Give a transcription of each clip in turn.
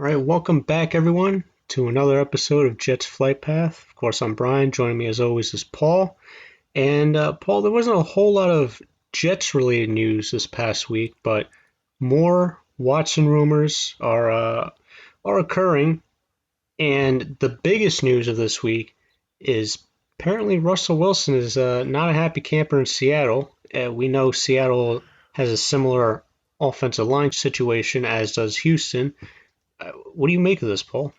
All right, welcome back, everyone, to another episode of Jets Flight Path. Of course, I'm Brian. Joining me, as always, is Paul. And Paul, there wasn't a whole lot of Jets-related news this past week, but more Watson rumors are occurring. And the biggest news of this week is apparently Russell Wilson is not a happy camper in Seattle. We know Seattle has a similar offensive line situation as does Houston. What do you make of this, Paul?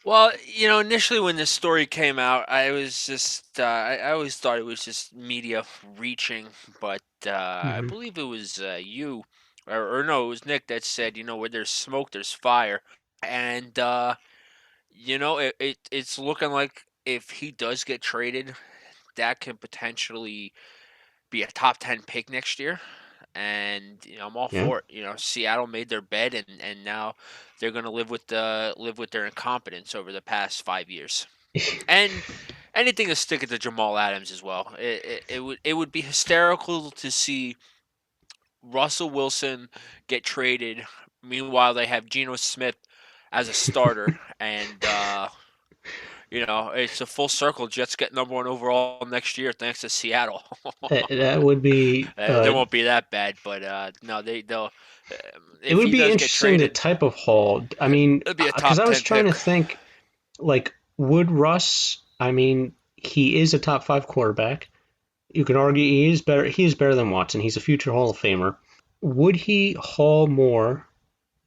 Well, initially when this story came out, I was just, I always thought it was just media reaching, but I Hmm. believe it was you, or no, it was Nick that said, where there's smoke, there's fire. And, it's looking like if he does get traded, that can potentially be a top 10 pick next year. And I'm all Yeah. for it. Seattle made their bed, and now they're going to live with their incompetence over the past 5 years. And anything to stick it to Jamal Adams as well. It would be hysterical to see Russell Wilson get traded. Meanwhile, they have Geno Smith as a starter, and it's a full circle. Jets get number one overall next year thanks to Seattle. That would be They won't be that bad, but no, they'll. it If would he be does get interesting the traded, type of haul. I mean, it'll be a because top I was 10 trying to pick. think, like, would Russ? I mean, he is a top five quarterback. You can argue he is better. He is better than Watson. He's a future Hall of Famer. Would he haul more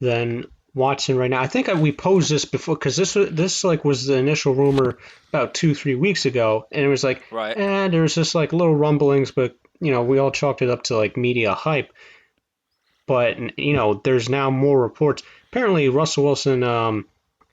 than Watson right now? I think we posed this before because this like was the initial rumor about 2 3 weeks ago, and it was like, Right. there was just like little rumblings, but we all chalked it up to like media hype. But there's now more reports. Apparently, Russell Wilson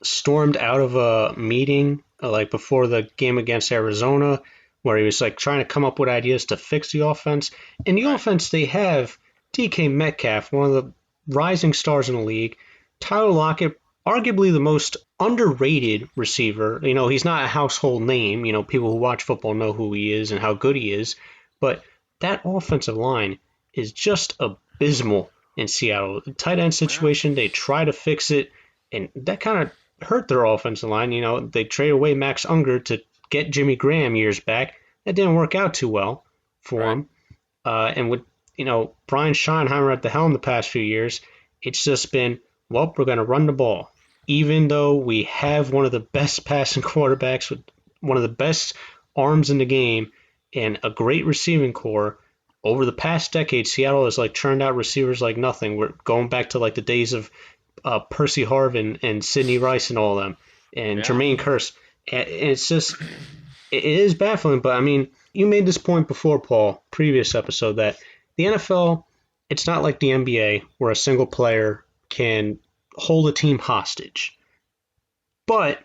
stormed out of a meeting like before the game against Arizona, where he was like trying to come up with ideas to fix the offense. And the Right. offense they have DK Metcalf, one of the rising stars in the league, Tyler Lockett, arguably the most underrated receiver. He's not a household name. People who watch football know who he is and how good he is, but that offensive line is just abysmal in Seattle. The tight end Yeah. situation, they try to fix it, and that kind of hurt their offensive line. They trade away Max Unger to get Jimmy Graham years back. That didn't work out too well for Right. him. And with Brian Schottenheimer at the helm the past few years, it's just been, well, we're going to run the ball, even though we have one of the best passing quarterbacks with one of the best arms in the game and a great receiving core. Over the past decade, Seattle has like churned out receivers like nothing. We're going back to like the days of Percy Harvin and Sidney Rice and all of them, and Yeah. Jermaine Kearse. And it's just, it is baffling. But I mean, you made this point before, Paul, previous episode, that the NFL, it's not like the NBA where a single player can hold a team hostage. But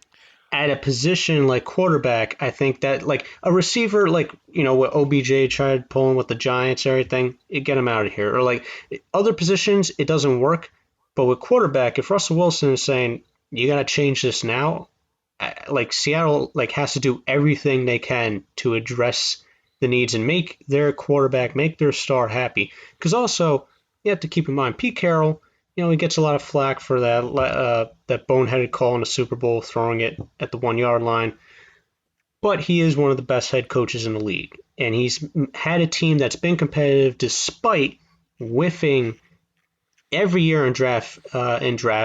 at a position like quarterback, I think that like a receiver, like what OBJ tried pulling with the Giants, and everything, you get him out of here. Or like other positions, it doesn't work. But with quarterback, if Russell Wilson is saying you got to change this now, like Seattle like has to do everything they can to address the needs and make their quarterback, make their star happy. Because also you have to keep in mind Pete Carroll. He gets a lot of flack for that boneheaded call in the Super Bowl, throwing it at the 1 yard line. But he is one of the best head coaches in the league, and he's had a team that's been competitive despite whiffing every year in drafts,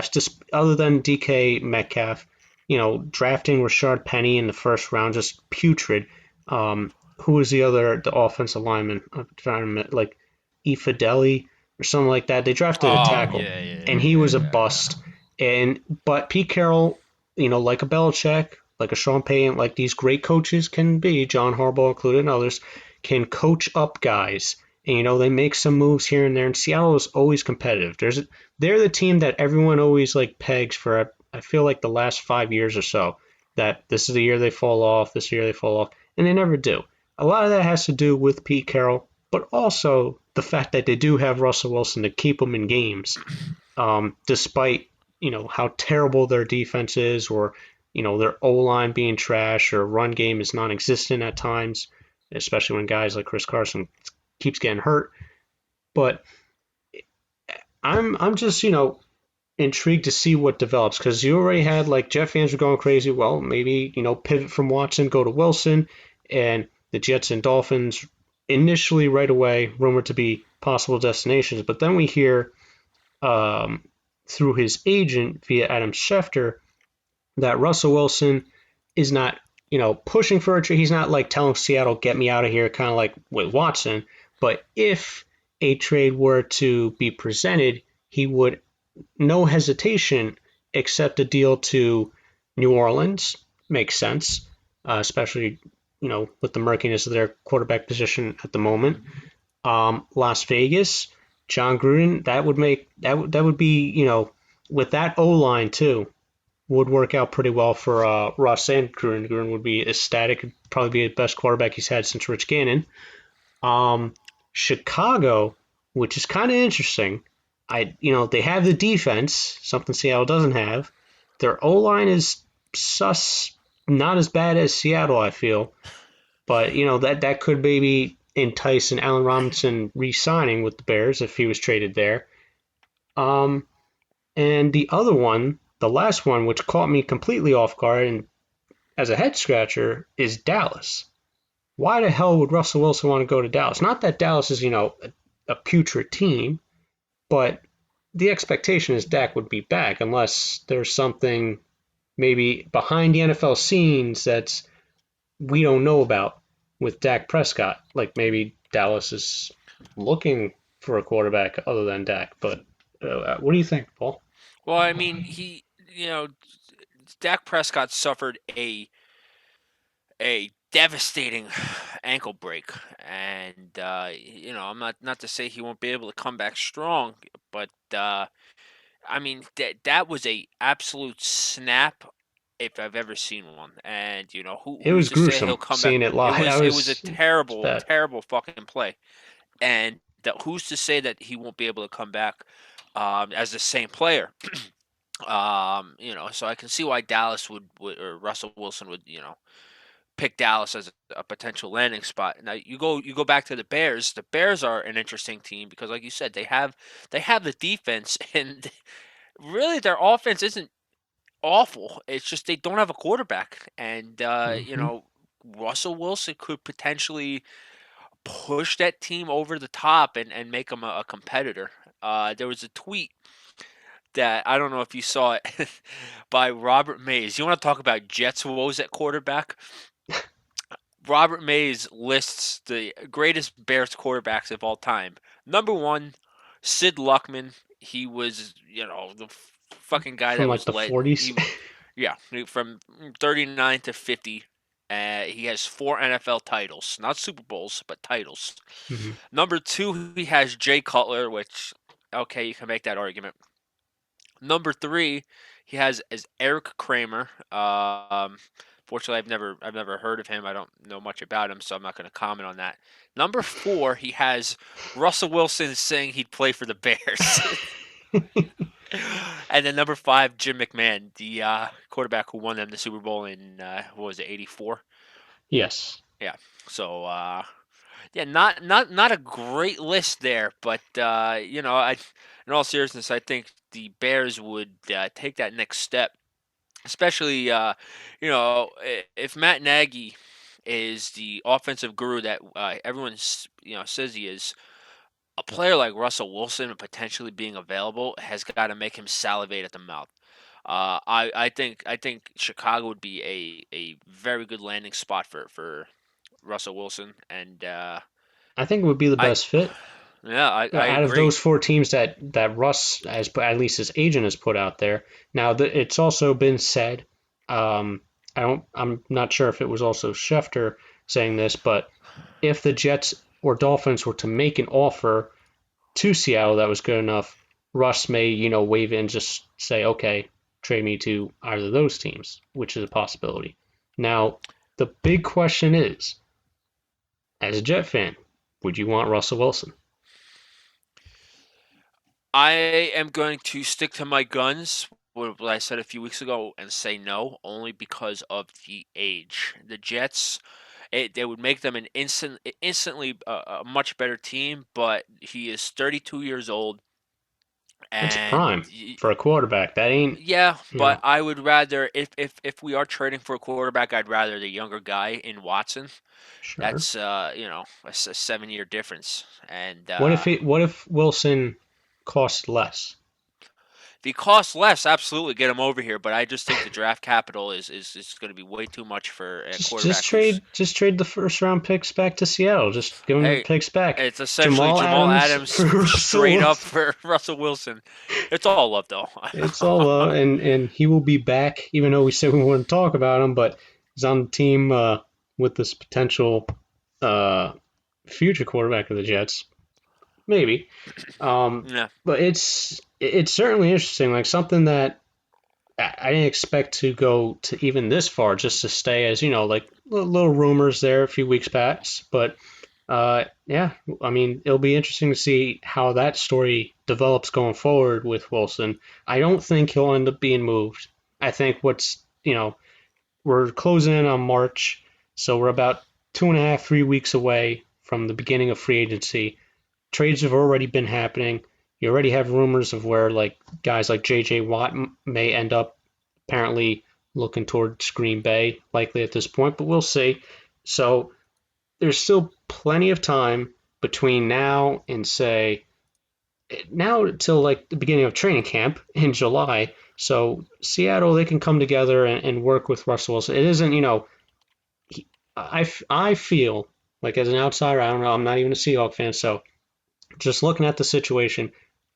just other than DK Metcalf. Drafting Rashard Penny in the first round, just putrid. Who was the offensive lineman? I'm trying to remember, like Ifadeli or something like that. They drafted a Oh, tackle, yeah, yeah, and yeah, he was yeah, a yeah, yeah. bust. But Pete Carroll, like a Belichick, like a Sean Payton, like these great coaches can be, John Harbaugh included, and others, can coach up guys. And, they make some moves here and there. And Seattle is always competitive. They're the team that everyone always like pegs for. I feel like the last 5 years or so, that this is the year they fall off, this year they fall off, and they never do. A lot of that has to do with Pete Carroll, but also the fact that they do have Russell Wilson to keep them in games, despite how terrible their defense is, or their O line being trash, or run game is non-existent at times, especially when guys like Chris Carson keeps getting hurt. But I'm just intrigued to see what develops because you already had like Jet fans were going crazy. Well, maybe pivot from Watson, go to Wilson, and the Jets and Dolphins initially right away rumored to be possible destinations. But then we hear um, through his agent via Adam Schefter that Russell Wilson is not pushing for a trade. He's not like telling Seattle get me out of here, kind of like with Watson. But if a trade were to be presented, he would no hesitation accept a deal to New Orleans. Makes sense, especially with the murkiness of their quarterback position at the moment. Las Vegas, John Gruden. That would make that would be with that O line too would work out pretty well for Russ and Gruden. Gruden would be ecstatic. Probably be the best quarterback he's had since Rich Gannon. Um, Chicago, which is kind of interesting. They have the defense, something Seattle doesn't have. Their O line is sus, not as bad as Seattle, I feel, but that could maybe entice an Allen Robinson re-signing with the Bears if he was traded there. Um, and the other one, the last one, which caught me completely off guard and as a head scratcher, is Dallas. Why the hell would Russell Wilson want to go to Dallas? Not that Dallas is, a putrid team, but the expectation is Dak would be back unless there's something maybe behind the NFL scenes that's we don't know about with Dak Prescott. Like maybe Dallas is looking for a quarterback other than Dak. But what do you think, Paul? Well, I mean, Dak Prescott suffered a devastating ankle break, and I'm not to say he won't be able to come back strong, but I mean that was a absolute snap if I've ever seen one. And It who's was to say he'll gruesome come back? seeing it It live. was it was a It's terrible bad. terrible fucking play, and who's to say that he won't be able to come back as the same player? So I can see why Dallas would or Russell Wilson would pick Dallas as a potential landing spot. Now you go back to the Bears. The Bears are an interesting team because, like you said, they have the defense, and really their offense isn't awful. It's just they don't have a quarterback, and Mm-hmm. Russell Wilson could potentially push that team over the top and make them a competitor. There was a tweet that I don't know if you saw it by Robert Mays. You want to talk about Jets woes at quarterback? Robert Mays lists the greatest Bears quarterbacks of all time. Number one, Sid Luckman. He was, the fucking guy From that like was the led. 40s. Yeah, from 39 to 50. He has 4 NFL titles, not Super Bowls, but titles. Mm-hmm. Number two, he has Jay Cutler, which, okay, you can make that argument. Number three, he has as Eric Kramer. Fortunately, I've never heard of him. I don't know much about him, so I'm not going to comment on that. Number four, he has Russell Wilson saying he'd play for the Bears. And then number five, Jim McMahon, the quarterback who won them the Super Bowl in what was it, '84? Yes. Yeah. So yeah, not a great list there, but in all seriousness, I think the Bears would take that next step, especially if Matt Nagy is the offensive guru that everyone says he is. A player like Russell Wilson potentially being available has got to make him salivate at the mouth. I think Chicago would be a very good landing spot for Russell Wilson, and I think it would be the I best fit. yeah, I Out of agree. those four teams that Russ has put, at least his agent has put out there. Now it's also been said. I'm not sure if it was also Schefter saying this, but if the Jets or Dolphins were to make an offer to Seattle that was good enough, Russ may wave in and just say, okay, trade me to either of those teams, which is a possibility. Now the big question is, as a Jet fan, would you want Russell Wilson? I am going to stick to my guns, what I said a few weeks ago, and say no, only because of the age. The Jets, they would make them instantly a much better team, but he is 32 years old. That's And prime for a quarterback. That ain't, yeah, you but know, I would rather if we are trading for a quarterback, I'd rather the younger guy in Watson. sure. That's a 7 year difference, and What if Wilson costs less? if he costs less, absolutely get him over here. But I just think the draft capital is going to be way too much for a quarterback who's Just trade the first round picks back to Seattle. Just give them the hey, picks back. it's essentially Jamal Jamal Adams for Adams Russell straight up Wilson. for Russell Wilson. It's all love though. It's all and he will be back, even though we said we wouldn't talk about him, but he's on the team with this potential uh, future quarterback of the Jets, maybe. Yeah. But it's certainly interesting, like something that I didn't expect to go to even this far, just to stay as like little rumors there a few weeks past. But yeah, I mean, it'll be interesting to see how that story develops going forward with Wilson. I don't think he'll end up being moved. I think we're closing in on March, so we're about 2.5, 3 weeks away from the beginning of free agency. Trades have already been happening. You already have rumors of where like guys like J.J. Watt may end up. Apparently looking towards Green Bay, likely at this point, but we'll see. So there's still plenty of time between now and say now till like the beginning of training camp in July. So Seattle, they can come together and work with Russell Wilson. It isn't, I feel like as an outsider, I don't know, I'm not even a Seahawk fan, so just looking at the situation,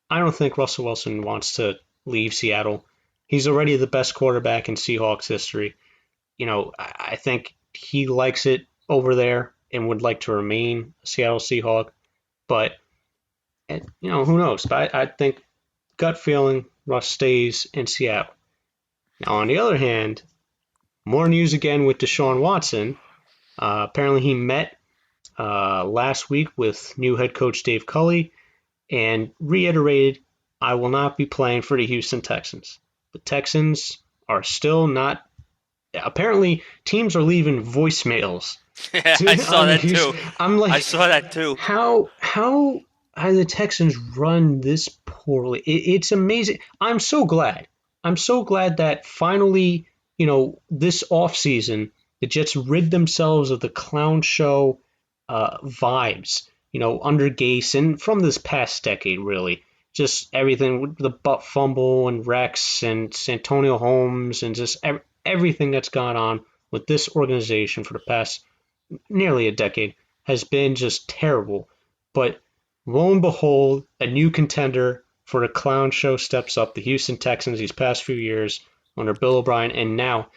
I don't think Russell Wilson wants to leave Seattle. He's already the best quarterback in Seahawks history. I think he likes it over there and would like to remain a Seattle Seahawk. But who knows? But I think gut feeling Russ stays in Seattle. Now, on the other hand, more news again with Deshaun Watson. Apparently, he met last week with new head coach Dave Culley and reiterated, I will not be playing for the Houston Texans. The Texans are still not. Apparently, teams are leaving voicemails Yeah, I saw on the that Houston. too. I'm I like, saw that too. how have the Texans run this poorly? It's amazing. I'm so glad. I'm so glad that finally, this offseason, the Jets rid themselves of the clown show vibes, under Gase and from this past decade, really. Just everything with the butt fumble and Rex and Santonio Holmes and just everything that's gone on with this organization for the past nearly a decade has been just terrible. But lo and behold, a new contender for the clown show steps up, the Houston Texans, these past few years under Bill O'Brien. And now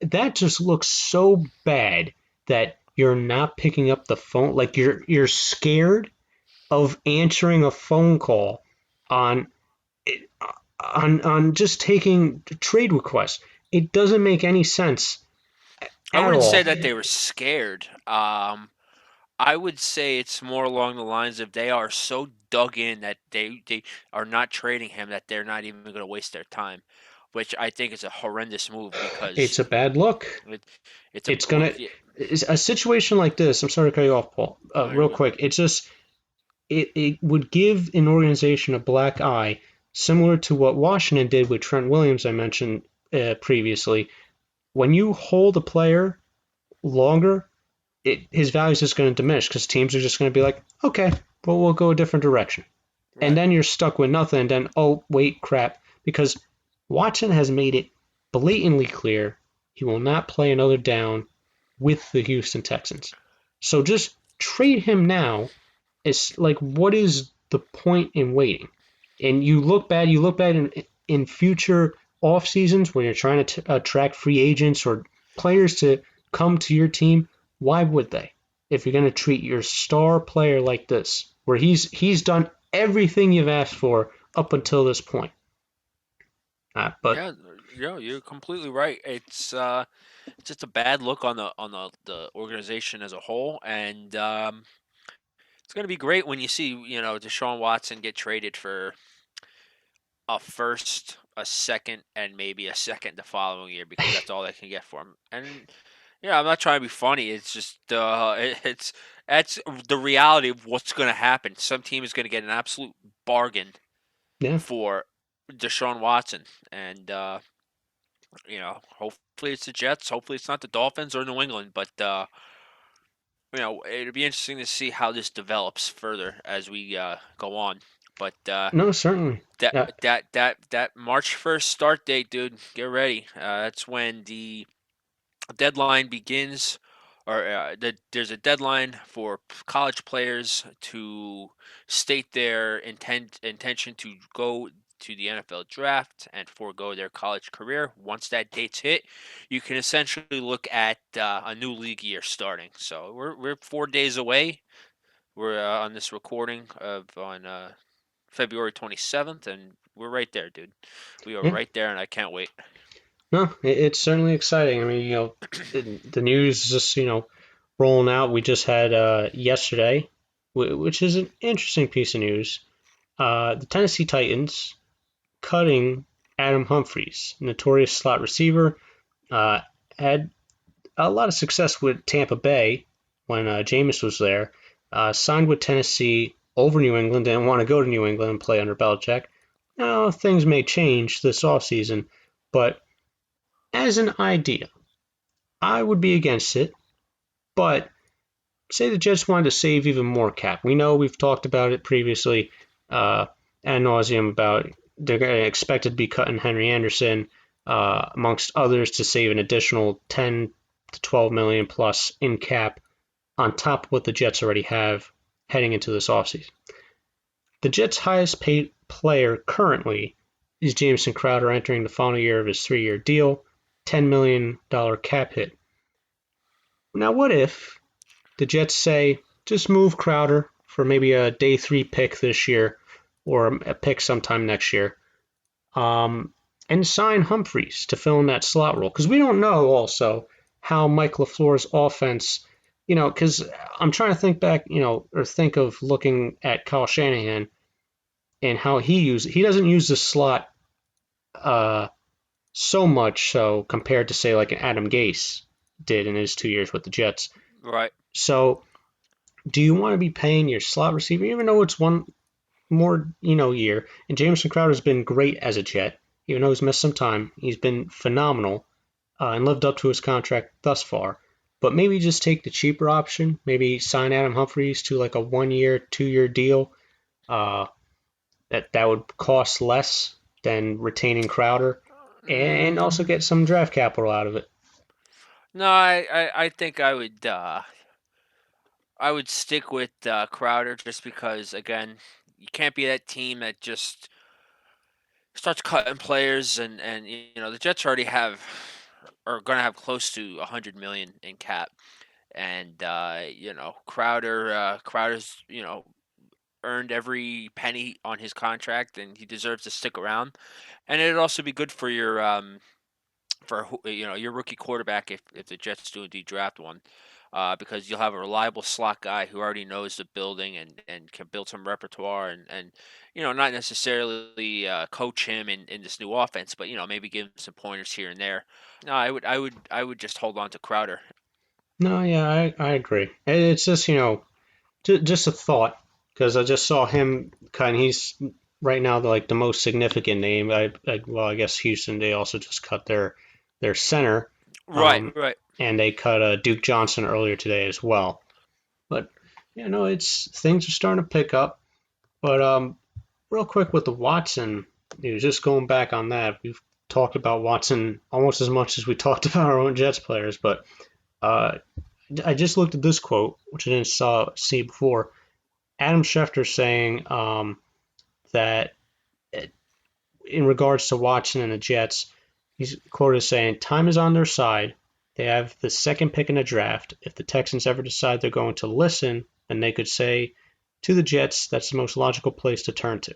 that just looks so bad that you're not picking up the phone. Like you're scared of answering a phone call on on just taking trade requests. It doesn't make any sense I at wouldn't say all. that they were scared. I would say it's more along the lines of they are so dug in that they are not trading him, that they're not even going to waste their time, which I think is a horrendous move It's because a bad look. it, it's a It's gonna a situation like this. I'm sorry to cut you off, Paul. no, you're Real good. quick, it's just it would give an organization a black eye, similar to what Washington did with Trent Williams. I mentioned previously. When you hold a player longer, his value is just going to diminish because teams are just going to be like, okay, well we'll go a different direction, and Right. then you're stuck with nothing. And then oh wait, crap, because Watson has made it blatantly clear he will not play another down with the Houston Texans. So just trade him now. It's like, what is the point in waiting? And you look bad in future off seasons when you're trying to attract free agents or players to come to your team. Why would they? If you're going to treat your star player like this, where he's done everything you've asked for up until this point. But Yeah, you're completely right. It's just a bad look on the organization as a whole, and it's going to be great when you see Deshaun Watson get traded for a first, a second, and maybe a second the following year because that's all they can get for him. And yeah, I'm not trying to be funny. It's just it's that's the reality of what's going to happen. Some team is going to get an absolute bargain Yeah. for Deshaun Watson, and hopefully it's the Jets. Hopefully it's not the Dolphins or New England, but it'll be interesting to see how this develops further as we go on. But No, certainly. that Yeah. that March 1st start date, dude, get ready. That's when the deadline begins, or there's a deadline for college players to state their intention to go to the NFL draft and forego their college career. Once that date's hit, you can essentially look at a new league year starting. So we're 4 days away. We're on this recording of on February 27th, and we're right there, dude. We are Yeah. right there, and I can't wait. No, it's certainly exciting. I mean, the news is just, rolling out. We just had yesterday, which is an interesting piece of news. The Tennessee Titans cutting Adam Humphries, notorious slot receiver, uh, had a lot of success with Tampa Bay when Jameis was there. Signed with Tennessee over New England, didn't want to go to New England and play under Belichick. Now, things may change this offseason, but as an idea, I would be against it. But say the Jets wanted to save even more cap. We know we've talked about it previously ad nauseum about they're expected to be cutting Henry Anderson, amongst others, to save an additional 10 to 12 million plus in cap on top of what the Jets already have heading into this offseason. The Jets' highest paid player currently is Jameson Crowder, entering the final year of his 3-year deal, $10 million cap hit. Now, what if the Jets say, just move Crowder for maybe a day 3 pick this year or a pick sometime next year, and sign Humphries to fill in that slot role? Because we don't know also how Mike LaFleur's offense, because I'm trying to think back, or think of looking at Kyle Shanahan and how he doesn't use the slot so much so compared to, say, like an Adam Gase did in his 2 years with the Jets. Right. So do you want to be paying your slot receiver, even though it's one more, year? And Jameson Crowder's been great as a Jet, even though he's missed some time. He's been phenomenal and lived up to his contract thus far. But maybe just take the cheaper option. Maybe sign Adam Humphries to like a 1-year, 2-year deal. That would cost less than retaining Crowder, and also Mm, get some draft capital out of it. no, I think I would stick with Crowder just because again you can't be that team that just starts cutting players and the Jets already have are going to have close to 100 million in cap, and Crowder's earned every penny on his contract and he deserves to stick around, and it'd also be good for your rookie quarterback if the Jets do indeed draft one, because you'll have a reliable slot guy who already knows the building and can build some repertoire and not necessarily coach him in this new offense, but maybe give him some pointers here and there. No, I would just hold on to Crowder. No, yeah, I agree. It's just, just a thought, because I just saw him kind of, he's right now the most significant name. Well, I guess Houston, they also just cut their center, Right, um, right. and they cut Duke Johnson earlier today as well. But it's things are starting to pick up. But real quick with the Watson news, just going back on that, we've talked about Watson almost as much as we talked about our own Jets players. But uh, I just looked at this quote, which I didn't see before. Adam Schefter saying that in regards to Watson and the Jets, he's quoted as saying, "Time is on their side. They have the second pick in the draft. If the Texans ever decide they're going to listen, then they could say to the Jets that's the most logical place to turn to."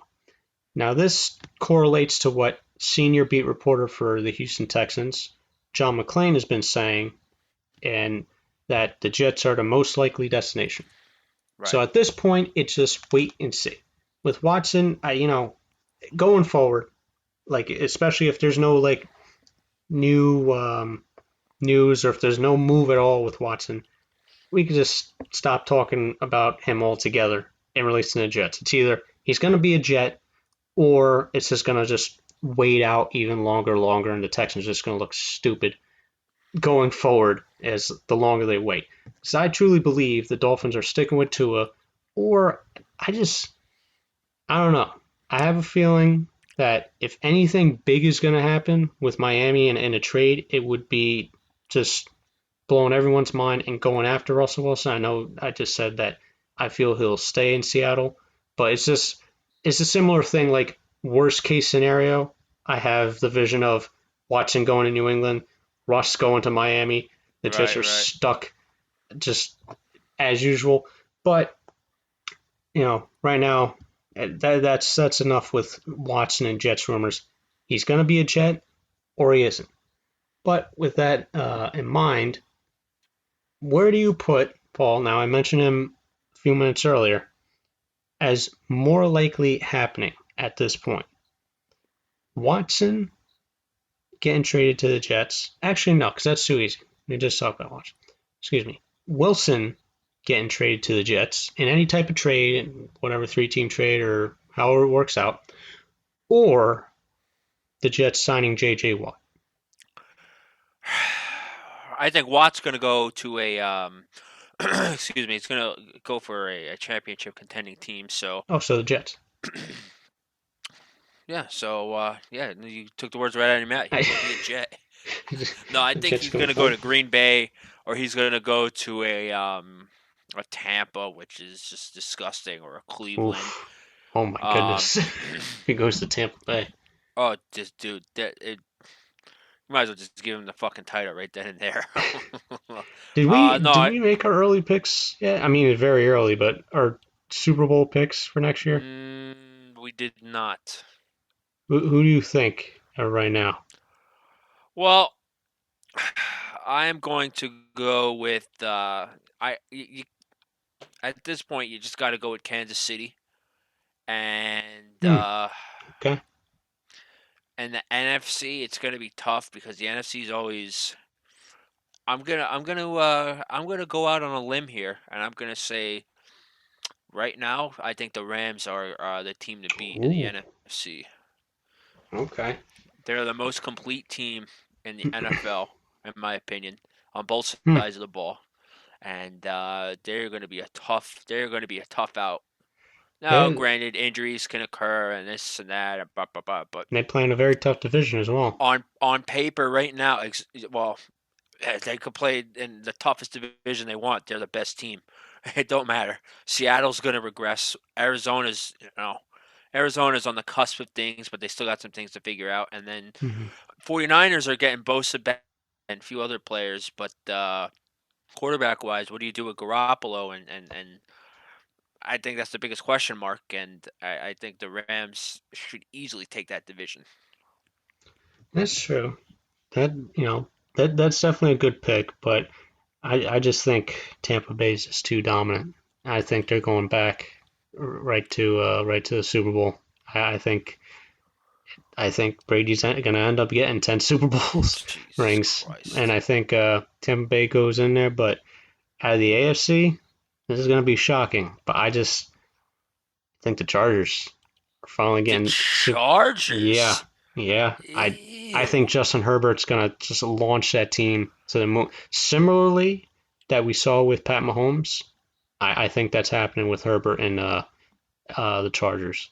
Now, this correlates to what senior beat reporter for the Houston Texans, John McClain, has been saying, and that the Jets are the most likely destination. So Right. at this point, it's just wait and see. With Watson, going forward, like especially if there's no like new news or if there's no move at all with Watson, we could just stop talking about him altogether and releasing the Jets. It's either he's going to be a Jet or it's just going to just wait out even longer, and the Texans are just going to look stupid going forward as the longer they wait. Because I truly believe the Dolphins are sticking with Tua, or I don't know. I have a feeling that if anything big is going to happen with Miami in a trade, it would be just blowing everyone's mind and going after Russell Wilson. I know I just said that I feel he'll stay in Seattle, but it's a similar thing. Like worst case scenario, I have the vision of Watson going to New England, Russ going to Miami. The Jets Right, are right. stuck just as usual. But right now that's enough with Watson and Jets rumors. He's going to be a Jet or he isn't. But with that in mind, where do you put Paul? Now, I mentioned him a few minutes earlier as more likely happening at this point. Watson getting traded to the Jets. Actually, no, because that's too easy. We just talked about Watson. Excuse me. Wilson getting traded to the Jets in any type of trade, whatever 3-team trade or however it works out, or the Jets signing J.J. Watt. I think Watt's going to go to a excuse me, it's going to go for a championship contending team. So Oh, so the Jets. yeah, so yeah, you took the words right out of your mouth. I, He'll be a Jet. No, I the think Jets he's going going to go full. to Green Bay or he's going to go to a Tampa, which is just disgusting, or a Cleveland. Oof. Oh my Um, goodness. If he goes to Tampa Bay. oh, just dude, you might as well just give him the fucking title right then and there. No, Did we make our early picks? Yeah, I mean it's very early, but our Super Bowl picks for next year. we did not. Who do you think right now? Well, I am going to go with at this point you just got to go with Kansas City and Hmm. Okay. the NFC. It's going to be tough because the NFC is always. I'm gonna go out on a limb here, and I'm gonna say right now I think the Rams are the team to beat in the Ooh. NFC. Okay. They're the most complete team in the NFL, in my opinion, on both Hmm. sides of the ball, and they're going to be a tough. They're going to be a tough out. Now, They granted, injuries can occur and this and that, and blah, blah, blah, but they play in a very tough division as well. on paper right now, well, they could play in the toughest division they want. They're the best team. It don't matter. Seattle's going to regress. Arizona's on the cusp of things, but they still got some things to figure out. And then Hmm. 49ers are getting Bosa back and a few other players, but quarterback wise, what do you do with Garoppolo? And I think that's the biggest question mark. And I think the Rams should easily take that division. That's true. That that's definitely a good pick, but I just think Tampa Bay is just too dominant. I think they're going back right to the Super Bowl. I think Brady's going to end up getting 10 Super Bowls Jesus rings, and Christ. I think Tampa Bay goes in there. But out of the AFC, this is going to be shocking. But I just think the Chargers are finally The getting. Yeah, Chargers. yeah. I Ew. think Justin Herbert's going to just launch that team to the moon. Similarly, that we saw with Pat Mahomes, I think that's happening with Herbert and the Chargers.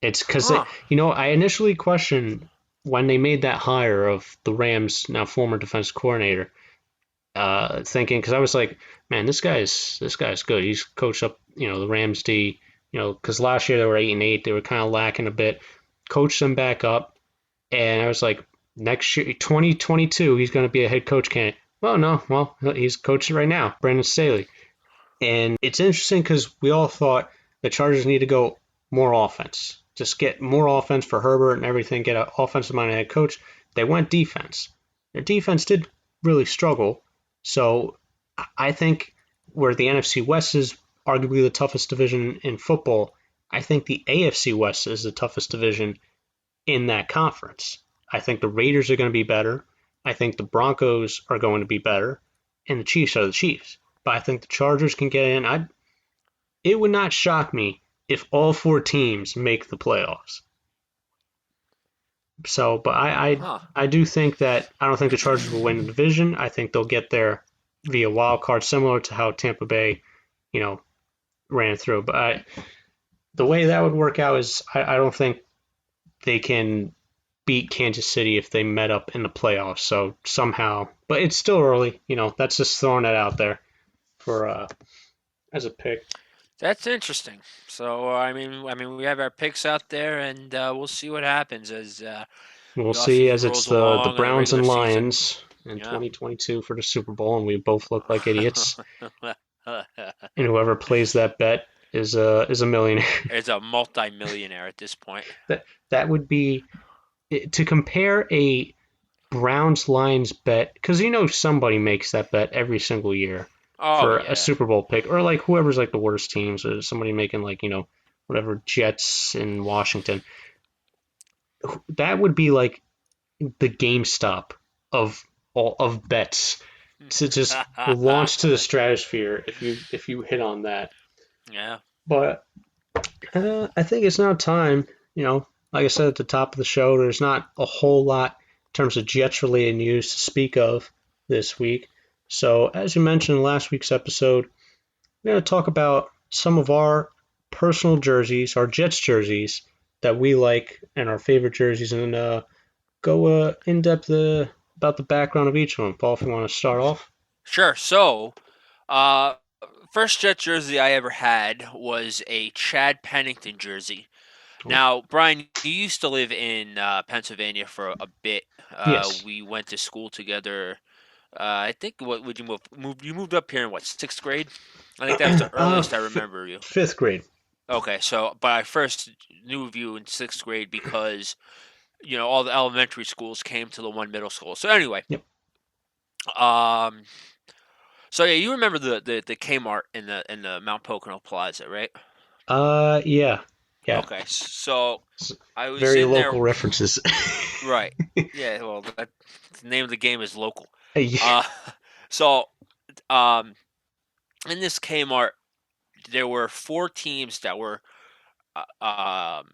It's because Huh. I initially questioned when they made that hire of the Rams now former defense coordinator, thinking because I was like, man, this guy's good. He's coached up the Rams D, because last year they were 8-8, they were kind of lacking a bit. Coached them back up, and I was like, next year 2022 he's going to be a head coach candidate. Well, no, he's coaching right now, Brandon Staley, and it's interesting because we all thought the Chargers need to go more offense. Just get more offense for Herbert and everything, get an offensive minded head coach. They went defense. Their defense did really struggle. So I think where the NFC West is arguably the toughest division in football, I think the AFC West is the toughest division in that conference. I think the Raiders are going to be better. I think the Broncos are going to be better. And the Chiefs are the Chiefs. But I think the Chargers can get in. It would not shock me if all four teams make the playoffs. So, but Huh. I do think that I don't think the Chargers will win the division. I think they'll get there via wild card, similar to how Tampa Bay, you know, ran through. But the way that would work out is I don't think they can beat Kansas City if they met up in the playoffs. So somehow, but it's still early. That's just throwing that out there for as a pick. That's interesting. So we have our picks out there, and we'll see what happens as We'll the see offseason as it's rolls the along and the Browns regular and season. Lions in Yeah. 2022 for the Super Bowl, and we both look like idiots. And whoever plays that bet is a millionaire. Is a multi-millionaire at this point. That would be to compare a Browns Lions bet, because somebody makes that bet every single year Oh for a yeah. Super Bowl pick, or like whoever's like the worst teams, or somebody making like whatever Jets in Washington. That would be like the GameStop of all of bets to just launch to the stratosphere if you hit on that. Yeah. But I think it's now time. Like I said at the top of the show, there's not a whole lot in terms of Jets related news to speak of this week. So, as you mentioned in last week's episode, we're going to talk about some of our personal jerseys, our Jets jerseys that we like, and our favorite jerseys, and go in depth about the background of each one. Paul, if you want to start off. Sure. So, uh, first Jet jersey I ever had was a Chad Pennington jersey. Oh, Now, Brian, you used to live in Pennsylvania for a bit. yes. We went to school together. I think what would you you moved up here in what, sixth grade? I think that was the earliest I remember you. Fifth grade. Okay, so but I first knew of you in sixth grade because all the elementary schools came to the one middle school. So anyway, Yep. um, so yeah, you remember the Kmart in the Mount Pocono Plaza, right? Yeah. Yeah. Okay, so I was Very in there, local references. right? Yeah, well, the name of the game is local. Yeah. Uh, so um, in this Kmart, there were four teams uh, um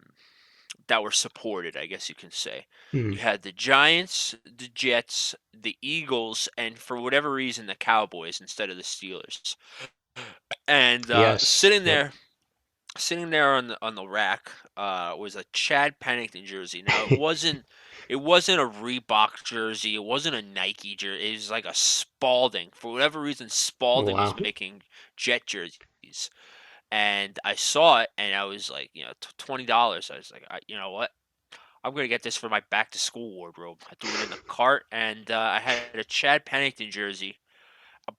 that were supported, I guess you can say. Hmm. You had the Giants, the Jets, the Eagles, and for whatever reason, the Cowboys instead of the Steelers. And Yes. Yep. sitting there on the rack, was a Chad Pennington jersey. Now it wasn't a Reebok jersey. It wasn't a Nike jersey. It was like a Spalding. For whatever reason, Spalding was Wow. making Jet jerseys. And I saw it, and I was like, $20. I was like, you know what? I'm gonna get this for my back to school wardrobe. I threw it in the cart, and I had a Chad Pennington jersey,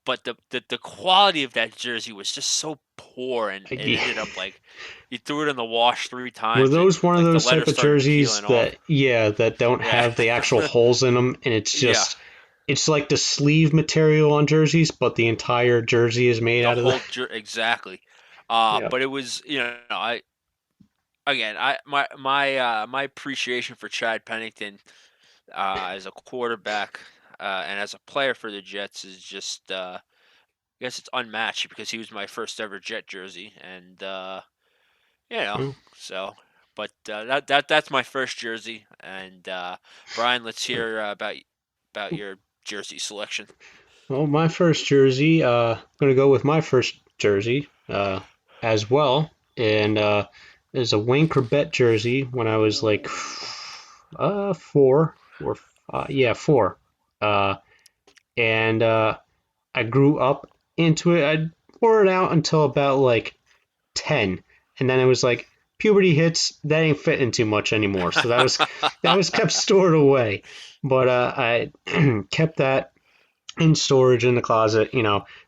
but the quality of that jersey was just so poor, and it Yeah. ended up like you threw it in the wash three Were times, those and one of like the those leather type of started jerseys peeling off. that don't Yeah, have the actual holes in them, and yeah, it's like the sleeve material on jerseys, but the entire jersey is made the out of the. whole exactly. Yeah. But it was my appreciation for Chad Pennington as a quarterback and as a player for the Jets is just I guess it's unmatched because he was my first ever Jet jersey, and you know, Well, so. But that's my first jersey, and Brian, let's hear about your jersey selection. well, my first jersey. I'm gonna go with my first jersey as well, and is a Wayne Corbett jersey when I was like four or yeah, four. Uh, and I grew up into it. I wore it out until about like 10, and then it was like puberty hits. That ain't fitting too much anymore. So that was kept stored away. But I kept that in storage in the closet.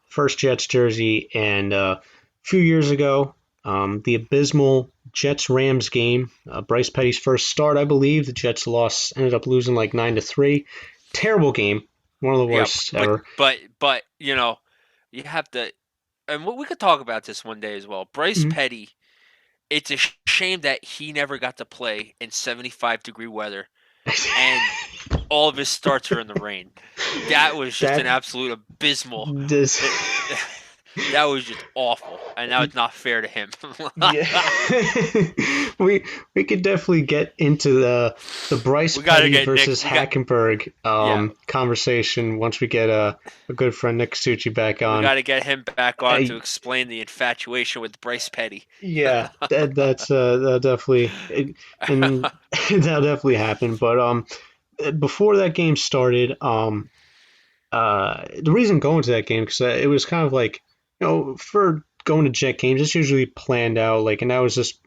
First Jets jersey, and a few years ago, the abysmal Jets Rams game. Bryce Petty's first start, I believe. The Jets lost, ended up losing like 9-3. Terrible game, one of the Yeah, worst ever. but you have to, and we could talk about this one day as well. Bryce Mhm. Petty. It's a shame that he never got to play in 75-degree weather, and all of his starts are in the rain. That was just an that absolute abysmal. this It, That was just awful, and now it's not fair to him. Yeah, we could definitely get into the Bryce We gotta Petty get Nick. versus Hackenberg Yeah, conversation once we get a good friend Nick Succi back we on. gotta get him back on Uh, to explain the infatuation with Bryce Petty. yeah, that definitely and that'll definitely happen. But before that game started, the reason going to that game because it was kind of like for going to Jet games, it's usually planned out like, and that was just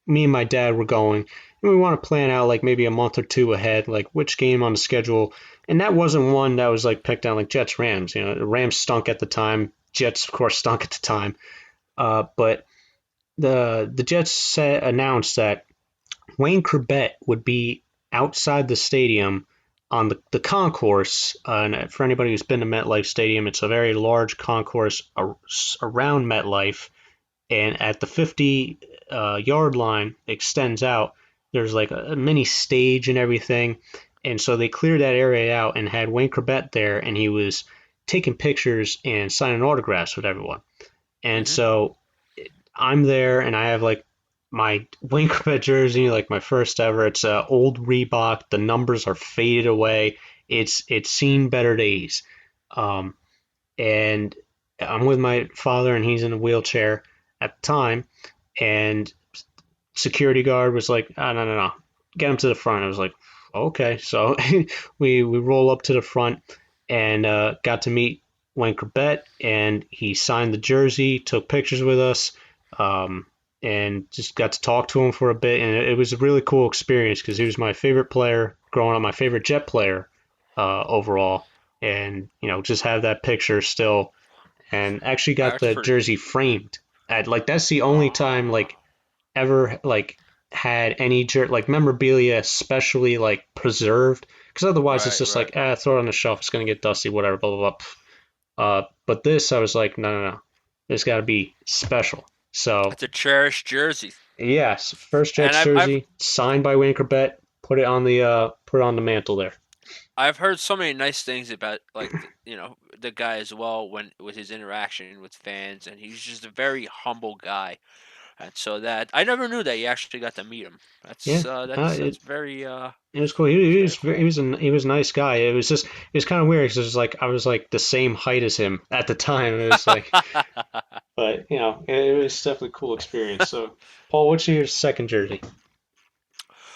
me and my dad were going, and we want to plan out like maybe a month or two ahead, like which game on the schedule. And that wasn't one that was like picked on like Jets Rams. The Rams stunk at the time. Jets, of course, stunk at the time. But the Jets announced that Wayne Corbett would be outside the stadium on the concourse. And for anybody who's been to MetLife Stadium, it's a very large concourse around MetLife. And at the 50 yard line extends out, there's like a mini stage and everything. And so they cleared that area out and had Wayne Corbett there, and he was taking pictures and signing autographs with everyone. And Hmm. so I'm there, and I have like my Wayne Corbett jersey, like my first ever. It's old Reebok. The numbers are faded away. It's seen better days. Um, and I'm with my father, and he's in a wheelchair at the time. And security guard was like, "Oh, no, no, no, get him to the front." I was like, "Okay." So we roll up to the front and got to meet Wayne Corbett, and he signed the jersey, took pictures with us, um, and just got to talk to him for a bit. And it was a really cool experience because he was my favorite player growing up, my favorite Jet player overall. And just have that picture still, and actually got That's the pretty. jersey framed. At like that's the only Oh, time like ever like had any like memorabilia especially like preserved, because otherwise it's right, just right. like throw it on the shelf, it's gonna get dusty, whatever, blah blah blah. But this I was like, no, no, no, it's got to be special. So It's a cherished jersey, yes, first and Jets jersey signed by Wayne Corbett. Put it on the mantle there. I've heard so many nice things about like the guy as well when with his interaction with fans, and he's just a very humble guy. And so that I never knew that you actually got to meet him. Yeah, That's very it was cool. it's He very was cool. he was a nice guy. It was kind of weird because it was like I was like the same height as him at the time. It was like, but it was definitely a cool experience. So, Paul, what's your second jersey?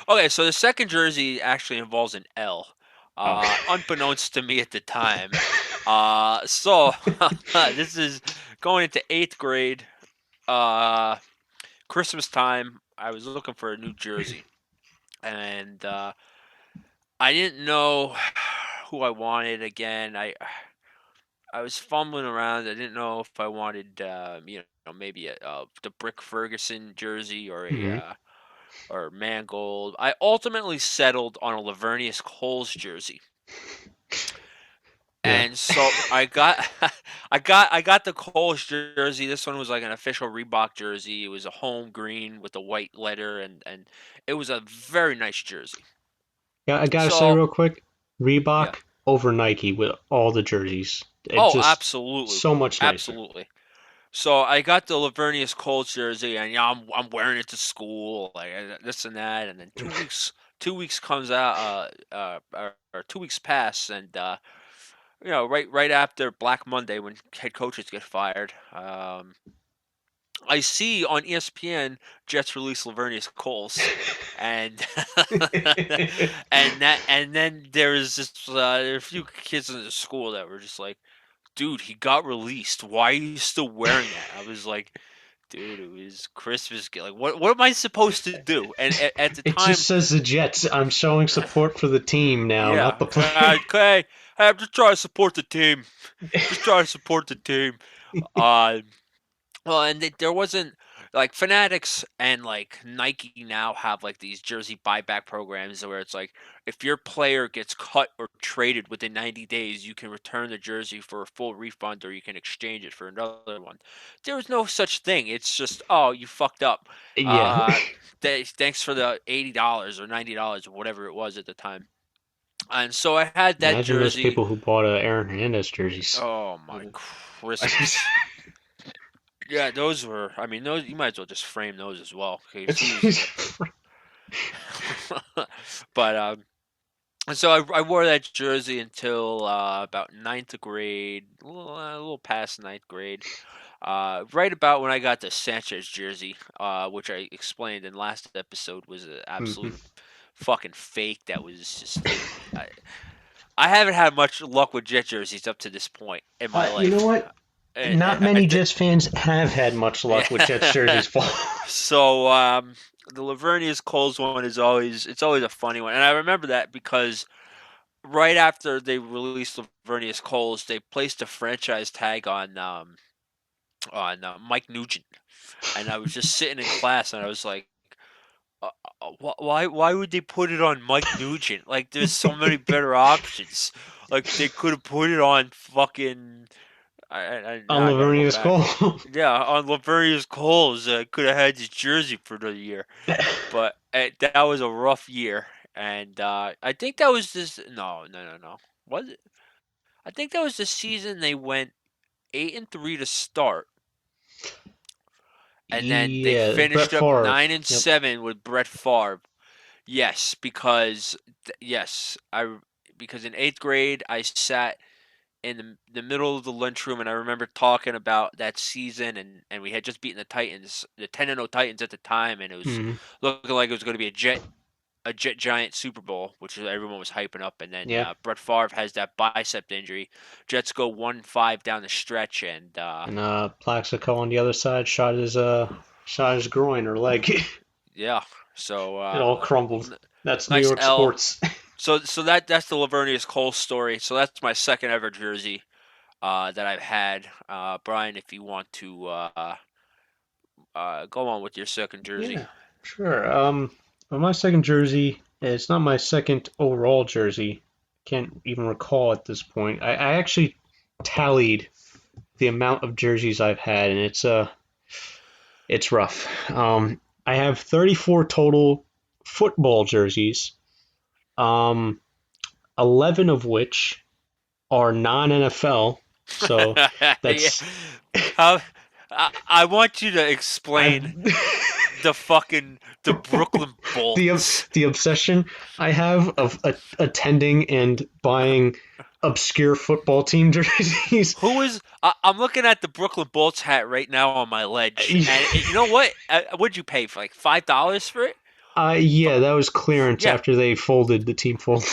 Okay, so the second jersey actually involves an L, Oh, unbeknownst to me at the time. So this is going into eighth grade, uh, Christmas time. I was looking for a new jersey, and I didn't know who I wanted. Again, I was fumbling around. I didn't know if I wanted, maybe the Brick Ferguson jersey or a hmm, or Mangold. I ultimately settled on a Lavernius Coles jersey, yeah, and so I got the Coles jersey. This one was like an official Reebok jersey. It was a home green with a white letter, and it was a very nice jersey. yeah. I gotta say So real quick, yeah. Reebok over Nike with all the jerseys. It Oh, just absolutely, so much nicer. absolutely. So I got the Lavernius Colts jersey, and I'm wearing it to school, like this and that, and then 2 weeks comes out, or 2 weeks pass, and right after Black Monday when head coaches get fired, I see on ESPN Jets release Lavernius Coles, and and then there are a few kids in the school that were just like, dude, he got released. Why are you still wearing that? I was like, dude, it was Christmas. Like, what am I supposed to do? And at the It time, just says the Jets. I'm showing support for the team now, not yeah, the player. okay, I'm just trying to support the team. Just trying to support the team. Uh, Well, and there wasn't like Fanatics and like Nike now have like these jersey buyback programs where it's like if your player gets cut or traded within 90 days, you can return the jersey for a full refund or you can exchange it for another one. There was no such thing. It's just, oh, you fucked up. Yeah. Uh, thanks for the $80 or $90 or whatever it was at the time. And so I had that Imagine those jersey. people who bought Aaron Hernandez jerseys. Oh my Christmas. Yeah, those were. I mean, those you might as well just frame those as well. KFC's. It's But and so I wore that jersey until about ninth grade, a little past ninth grade. Right about when I got the Sanchez jersey, which I explained in last episode was an Mhm. absolute fucking fake. That was just it. I haven't had much luck with Jet jerseys up to this point in my You know life. what? And Not I many think, Jets fans have had much luck with Jets yeah. jerseys fall. So the Lavernius Coles one is always a funny one, and I remember that because right after they released Lavernius Coles, they placed a franchise tag on Mike Nugent, and I was just sitting in class, and I was like, why would they put it on Mike Nugent? Like, there's so many better options. Like, they could have put it on fucking. On Now I gotta go Lavernius back. Cole. Yeah, on Laverius Coles, could have had his jersey for the year, but that was a rough year, and I think that was this. No, no, no, no. Was it? I think that was the season they went 8-3 to start, and then they Yeah, Brett finished up Favre. Yep. 9-7 with Brett Favre. Yes, yes, because in eighth grade I sat in the middle of the lunchroom, and I remember talking about that season, and we had just beaten the Titans, the 10-0 Titans at the time, and it was Mhm. looking like it was going to be a Jet Giant Super Bowl, which everyone was hyping up, and then Yeah. Brett Favre has that bicep injury. Jets go 1-5 down the stretch, and And Plaxico on the other side shot his groin or leg. yeah, so It all crumbled. n- That's New nice York L. sports. So that's the Lavernius Cole story. So that's my second ever jersey that I've had. Brian, if you want to go on with your second jersey. Yeah, sure. But my second jersey, it's not my second overall jersey. Can't even recall at this point. I actually tallied the amount of jerseys I've had, and it's rough. I have 34 total football jerseys. Um, 11 of which are non-NFL. So Yeah. that's How, I want you to I've explain the Brooklyn the Bolts. the obsession I have of attending and buying obscure football team jerseys. Who is? I'm looking at the Brooklyn Bolts hat right now on my ledge, and you know what? What'd you pay for? Like $5 for it? Yeah, that was clearance Yeah. after they folded the team folded.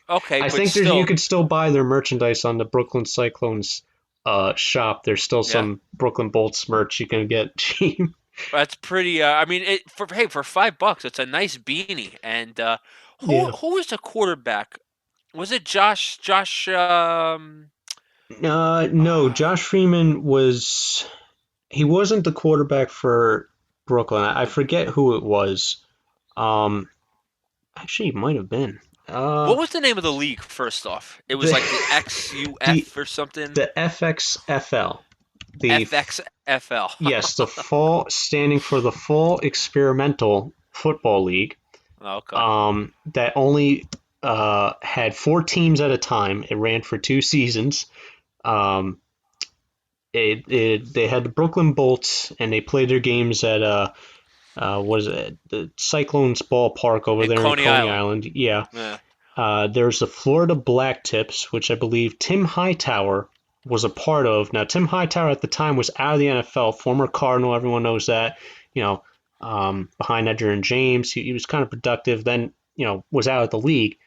Okay, I but think you still, could still buy their merchandise on the Brooklyn Cyclones shop. There's still yeah, some Brooklyn Bolts merch you can get cheap. that's pretty. I mean, for $5, it's a nice beanie. And who Yeah. who was the quarterback? Was it Josh? No, Josh Freeman was. He wasn't the quarterback for Brooklyn. I forget who it was. Um, Actually, it might have been. What was the name of the league? First off, it was The like the the XUF or something. the FXFL. The FXFL. Yes, the fall standing for the Fall Experimental Football League. Okay. That only had four teams at a time. It ran for 2 seasons. Um, they had the Brooklyn Bolts, and they played their games at was it the Cyclones ballpark over In there in Coney Coney Island. Island. Yeah. Yeah. There's the Florida Black Tips, which I believe Tim Hightower was a part of. Now, Tim Hightower at the time was out of the NFL, former Cardinal. Everyone knows that. You know, behind Edger and James, he was kind of productive. Then, was out of the league.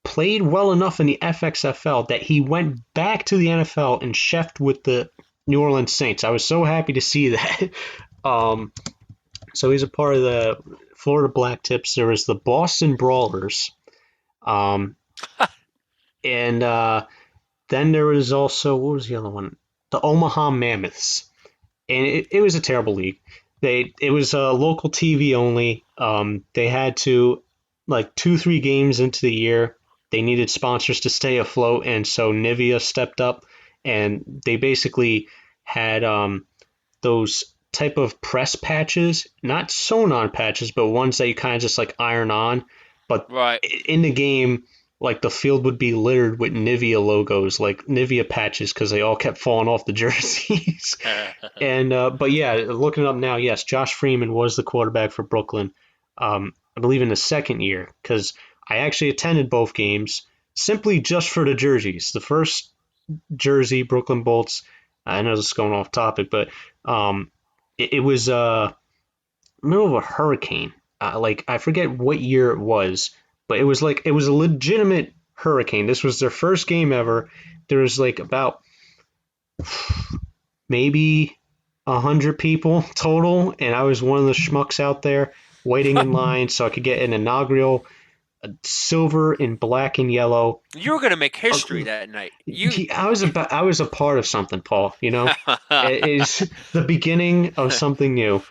Played well enough in the FXFL that he went back to the NFL and chefed with the New Orleans Saints. I was so happy to see that. um, so he's a part of the Florida Black Tips. There was the Boston Brawlers. Um, and then there was also, what was the other one? The Omaha Mammoths. And it was a terrible league. It was local TV only. They had to, like 2-3 games into the year, they needed sponsors to stay afloat, and so Nivea stepped up, and they basically had those type of press patches, not sewn on patches, but ones that you kind of just like iron on. But Right. in the game, like the field would be littered with Nivea logos, like Nivea patches, because they all kept falling off the jerseys. And but yeah, looking it up now, yes, Josh Freeman was the quarterback for Brooklyn. I believe in the second year, because I actually attended both games simply just for the jerseys. The first jersey, Brooklyn Bolts. I know this is going off topic, but it was middle of a hurricane. Like I forget what year it was, but it was a legitimate hurricane. This was their first game ever. There was like about maybe 100 people total, and I was one of the schmucks out there waiting in line so I could get an inaugural silver and black and yellow. You were gonna make history that night. I was a part of something, Paul. You know, it is the beginning of something new.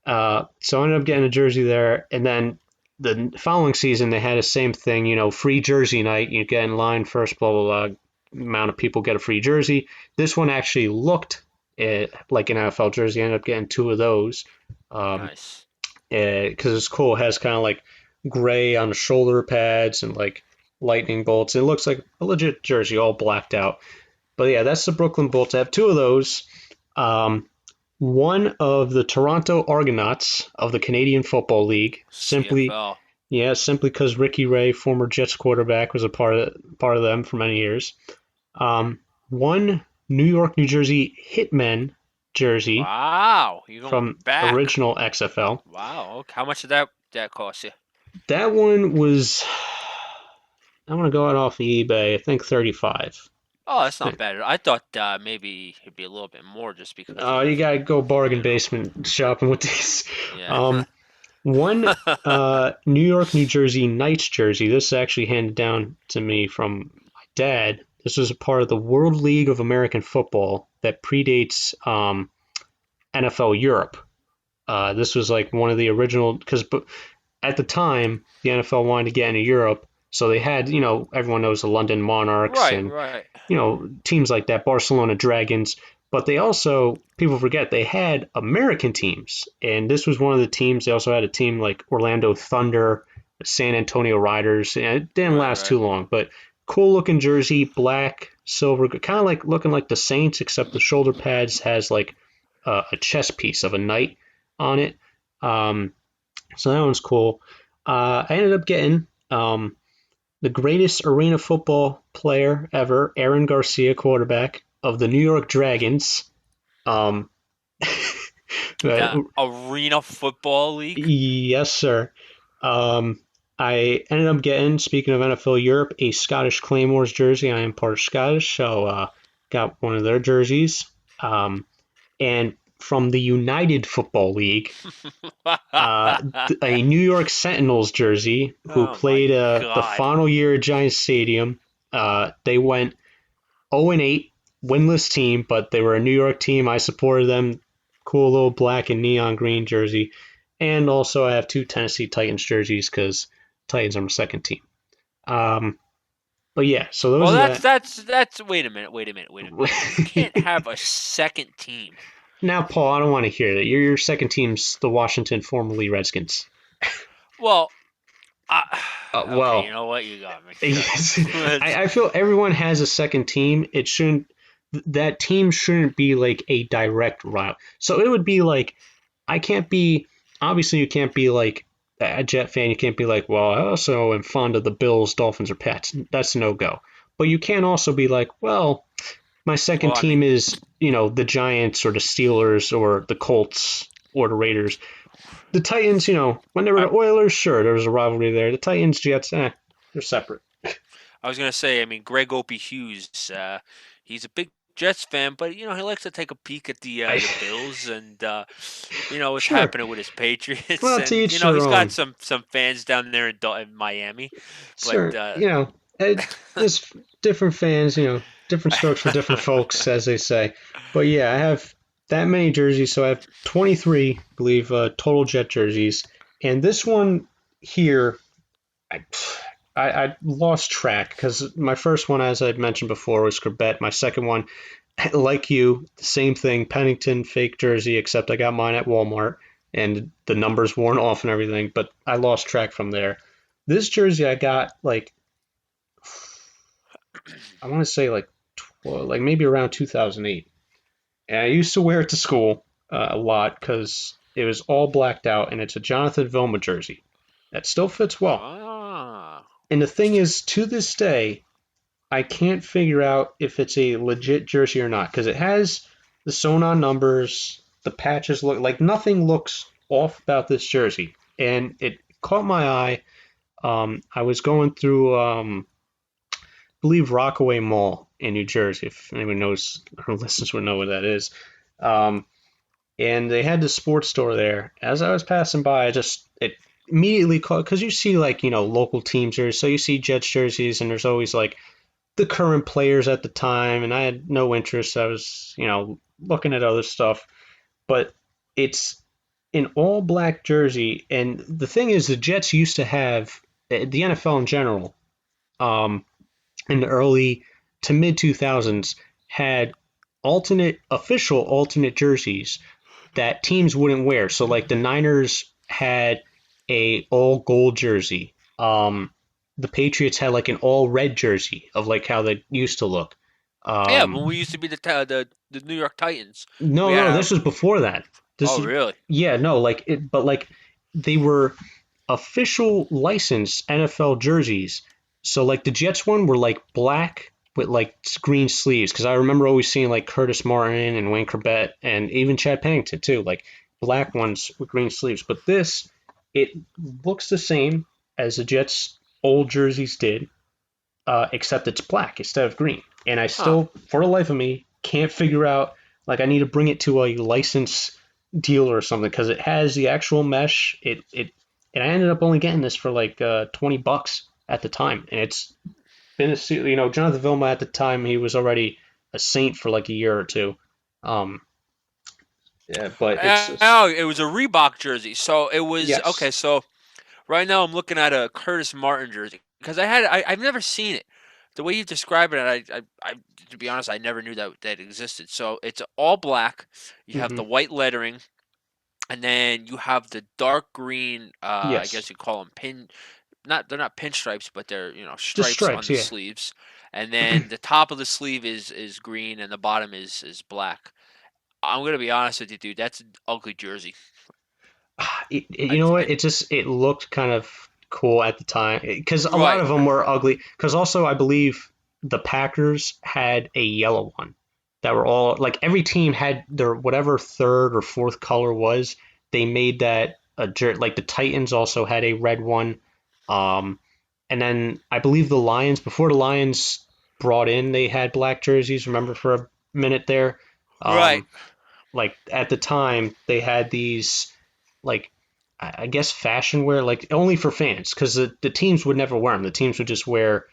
So I ended up getting a jersey there, and then the following season they had the same thing. You know, free jersey night. You get in line first, blah blah blah. Amount of people get a free jersey. This one actually looked like an NFL jersey. I ended up getting two of those. Nice. Because it's cool. It has kind of like gray on the shoulder pads and like lightning bolts. It looks like a legit jersey, all blacked out. But yeah, that's the Brooklyn Bolts. I have two of those. One of the Toronto Argonauts of the Canadian Football League. Simply because Ricky Ray, former Jets quarterback, was a part of them for many years. One New York, New Jersey Hitmen jersey. Wow, you going from back? Original XFL. Wow. Okay. How much did that cost you? That one was, I'm gonna go out off the eBay. I think 35. Oh, that's not bad. I thought maybe it'd be a little bit more just because You gotta go bargain you know. basement shopping with these. Yeah. One New York, New Jersey Knights jersey. This is actually handed down to me from my dad. This was a part of the World League of American Football that predates NFL Europe. This was like one of the original, because at the time the NFL wanted to get into Europe, so they had, you know, everyone knows the London Monarchs and Right. you know, teams like that, Barcelona Dragons. But they also, people forget, they had American teams. And this was one of the teams. They also had a team like Orlando Thunder, San Antonio Riders. And it didn't last too long, but cool looking jersey, black, silver, kind of like looking like the Saints, except the shoulder pads has like a chest piece of a knight on it. So that one's cool. I ended up getting the greatest arena football player ever, Aaron Garcia, quarterback of the New York Dragons. The Arena Football League? Yes, sir. I ended up getting, speaking of NFL Europe, a Scottish Claymores jersey. I am part Scottish, so got one of their jerseys. And from the United Football League, a New York Sentinels jersey who played the final year at Giants Stadium. They went 0-8, winless team, but they were a New York team. I supported them. Cool little black and neon green jersey. And also I have two Tennessee Titans jerseys because Titans are my second team. But yeah, so those well, are that's wait a minute. You can't have a second team. Now, Paul, I don't want to hear that. Your second team's the Washington, formerly Redskins. Well, well, you know what? You got me. Yes. I feel everyone has a second team. That team shouldn't be like a direct rival. So it would be like, obviously you can't be like a Jet fan. You can't be like, well, I also am fond of the Bills, Dolphins, or Pats. That's a no-go. But you can't also be like, well, my second team is, you know, the Giants or the Steelers or the Colts or the Raiders. The Titans, you know, when they were the Oilers, sure, there was a rivalry there. The Titans, Jets, they're separate. I was going to say, I mean, Greg Opie Hughes, he's a big Jets fan, but, you know, he likes to take a peek at the Bills and, you know, what's happening with his Patriots. Well, and, you know, he's got some fans down there in Miami. Sure, But, you know, there's different fans, you know, different strokes for different folks, as they say. But yeah, I have that many jerseys, so I have 23, I believe, total Jet jerseys. And this one here, I lost track because my first one, as I'd mentioned before, was Corbett. My second one, like you, same thing, Pennington fake jersey, except I got mine at Walmart and the numbers worn off and everything, but I lost track from there. This jersey I got like I want to say like like maybe around 2008. And I used to wear it to school a lot because it was all blacked out, and it's a Jonathan Vilma jersey that still fits well. Ah. And the thing is, to this day, I can't figure out if it's a legit jersey or not because it has the sewn on numbers, the patches look like nothing looks off about this jersey, and it caught my eye. I was going through, I believe Rockaway Mall in New Jersey. If anyone knows or listeners would know where that is. Um, and they had the sports store there. As I was passing by, I just it immediately caught because you see like local team jerseys, so you see Jets jerseys, and there's always like the current players at the time, and I had no interest. I was looking at other stuff, but it's an all black jersey, and the thing is, the Jets used to have the NFL in general. Um, in the early to mid 2000s had alternate jerseys that teams wouldn't wear. So like the Niners had a all gold jersey. The Patriots had like an all red jersey of like how they used to look. Yeah, Um, when we used to be the New York Titans, we no, had no, our. this was before that. This Oh, is really? yeah, no, like it, but like they were official licensed NFL jerseys. So like the Jets one were like black with like green sleeves because I remember always seeing like Curtis Martin and Wayne Corbett and even Chad Pennington too, like black ones with green sleeves. But this, it looks the same as the Jets old jerseys did, except it's black instead of green. And I Huh. still, for the life of me, can't figure out. Like, I need to bring it to a license dealer or something because it has the actual mesh. And I ended up only getting this for like $20 at the time, and it's been Jonathan Vilma at the time he was already a Saint for like a year or two. Um, yeah, but it's Oh, it was a Reebok jersey. So it was yes. okay. So right now I'm looking at a Curtis Martin jersey because I've never seen it. The way you describe it, I to be honest, I never knew that existed. So it's all black. You have Hmm. the white lettering, and then you have the dark green. I Yes, guess you call them they're not pinstripes, but they're just stripes on stripes. the Yeah, sleeves, and then the top of the sleeve is green, and the bottom is black. I'm gonna be honest with you, dude. That's an ugly jersey. you I, know what? I It looked kind of cool at the time because a lot right. of them were ugly. Because also, I believe the Packers had a yellow one that were all like every team had their whatever third or fourth color was. They made that a like the Titans also had a red one. Um, and then I believe the Lions before the Lions brought in they had black jerseys. Remember for a minute there. Right. Um, like at the time they had these like I guess fashion wear like only for fans because the teams would never wear them. The teams would just wear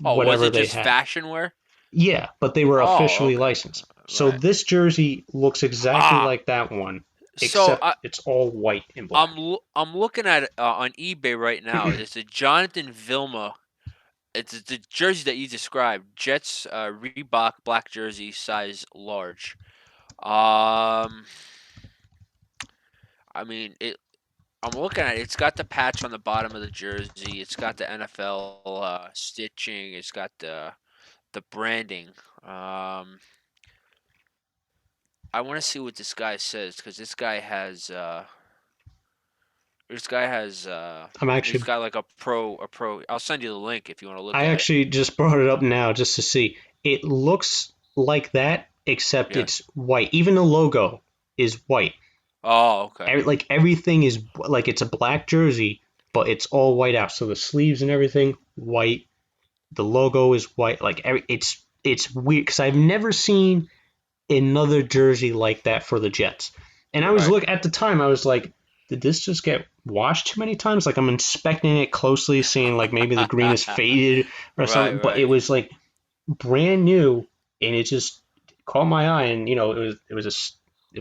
Oh, was whatever it they just had. fashion wear? Yeah, but they were Oh, officially okay. licensed. So Right. this jersey looks exactly Ah. like that one, So except it's all white and black. I'm looking at it on eBay right now. It's a Jonathan Vilma. It's the jersey that you described. Jets Reebok black jersey size large. Um, I mean it. I'm looking at it. It's got the patch on the bottom of the jersey. It's got the NFL stitching. It's got the branding. Um, I want to see what this guy says because this guy has I'm he's actually got like a pro. I'll send you the link if you want to look I at it. actually just brought it up now just to see. It looks like that, except Yeah. it's white. Even the logo is white. Oh, okay. Like everything is like it's a black jersey, but it's all white out. So the sleeves and everything white. The logo is white. Like it's weird because I've never seen another jersey like that for the Jets. And I was Right. look at the time, I was like, did this just get washed too many times? Like I'm inspecting it closely, seeing like maybe the green is faded or Right. something. But Right. it was like brand new, and it just caught my eye, and it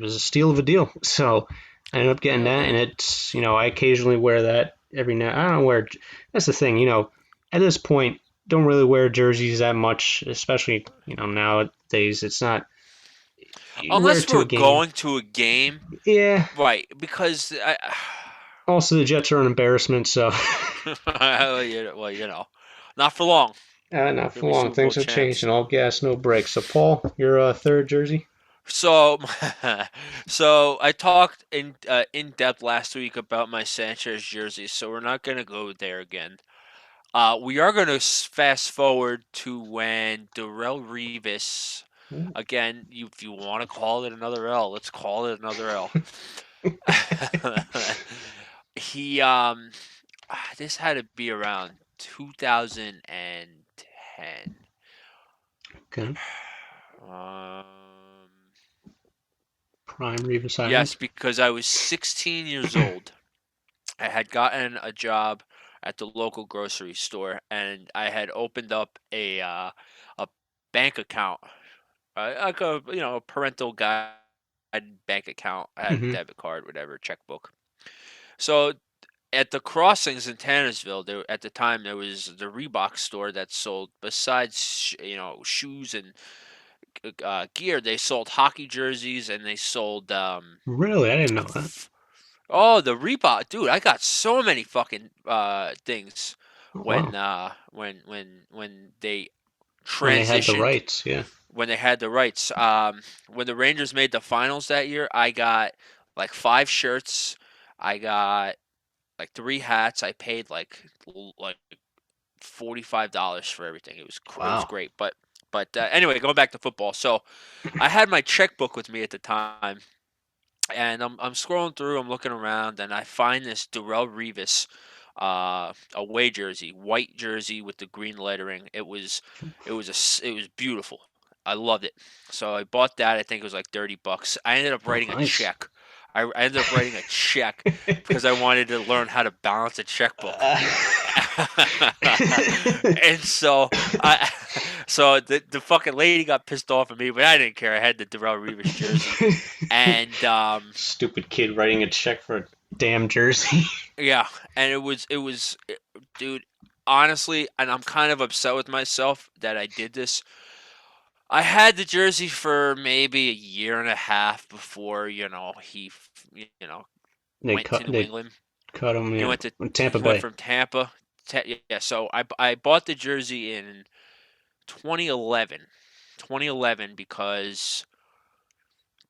was a steal of a deal. So I ended up getting that, and it's I occasionally wear that every now. I don't wear. That's the thing, at this point, don't really wear jerseys that much, especially nowadays. It's not you wear it Unless to we're a game. going to a game, Yeah. right? Because Also, the Jets are an embarrassment, so well, not for long. Not Give for me long. Super Bowl Things have changed, champs. and all gas, no brakes. So, Paul, your third jersey? So, so I talked in depth last week about my Sanchez jersey, so we're not gonna go there again. We are gonna fast forward to when Darrell Revis, again, if you want to call it another L, let's call it another L. he this had to be around 2010. Okay. Um, Prime Revis yes, Island. because I was 16 years old. I had gotten a job at the local grocery store, and I had opened up a bank account, like a a parental guide bank account. I had a Mm-hmm. debit card, whatever, checkbook. So at the crossings in Tannersville, at the time there was the Reebok store that sold, besides shoes and gear, they sold hockey jerseys and they sold Really, I didn't know that. oh, the Reebok, dude! I got so many fucking things Oh, when wow. they When they had the transitioned, rights, yeah. when they had the rights. When the Rangers made the finals that year, I got like 5 shirts. I got like 3 hats. I paid like $45 for everything. It was Wow. great. But anyway, going back to football. So I had my checkbook with me at the time, and I'm scrolling through. I'm looking around, and I find this Darrell Revis away jersey, white jersey with the green lettering. It was beautiful. I loved it. So I bought that. I think it was like $30. I ended up Oh, writing a nice. check. I ended up writing a check because I wanted to learn how to balance a checkbook. Uh, And I so the fucking lady got pissed off at me, but I didn't care. I had the Darrell Revis jersey, and Stupid kid writing a check for a damn jersey. yeah, and dude, honestly, and I'm kind of upset with myself that I did this. I had the jersey for maybe a year and a half before he They went to cut. New They England. cut him. He Yeah, went to in Tampa he went Bay. from Tampa. Yeah, so I bought the jersey in 2011. 2011 because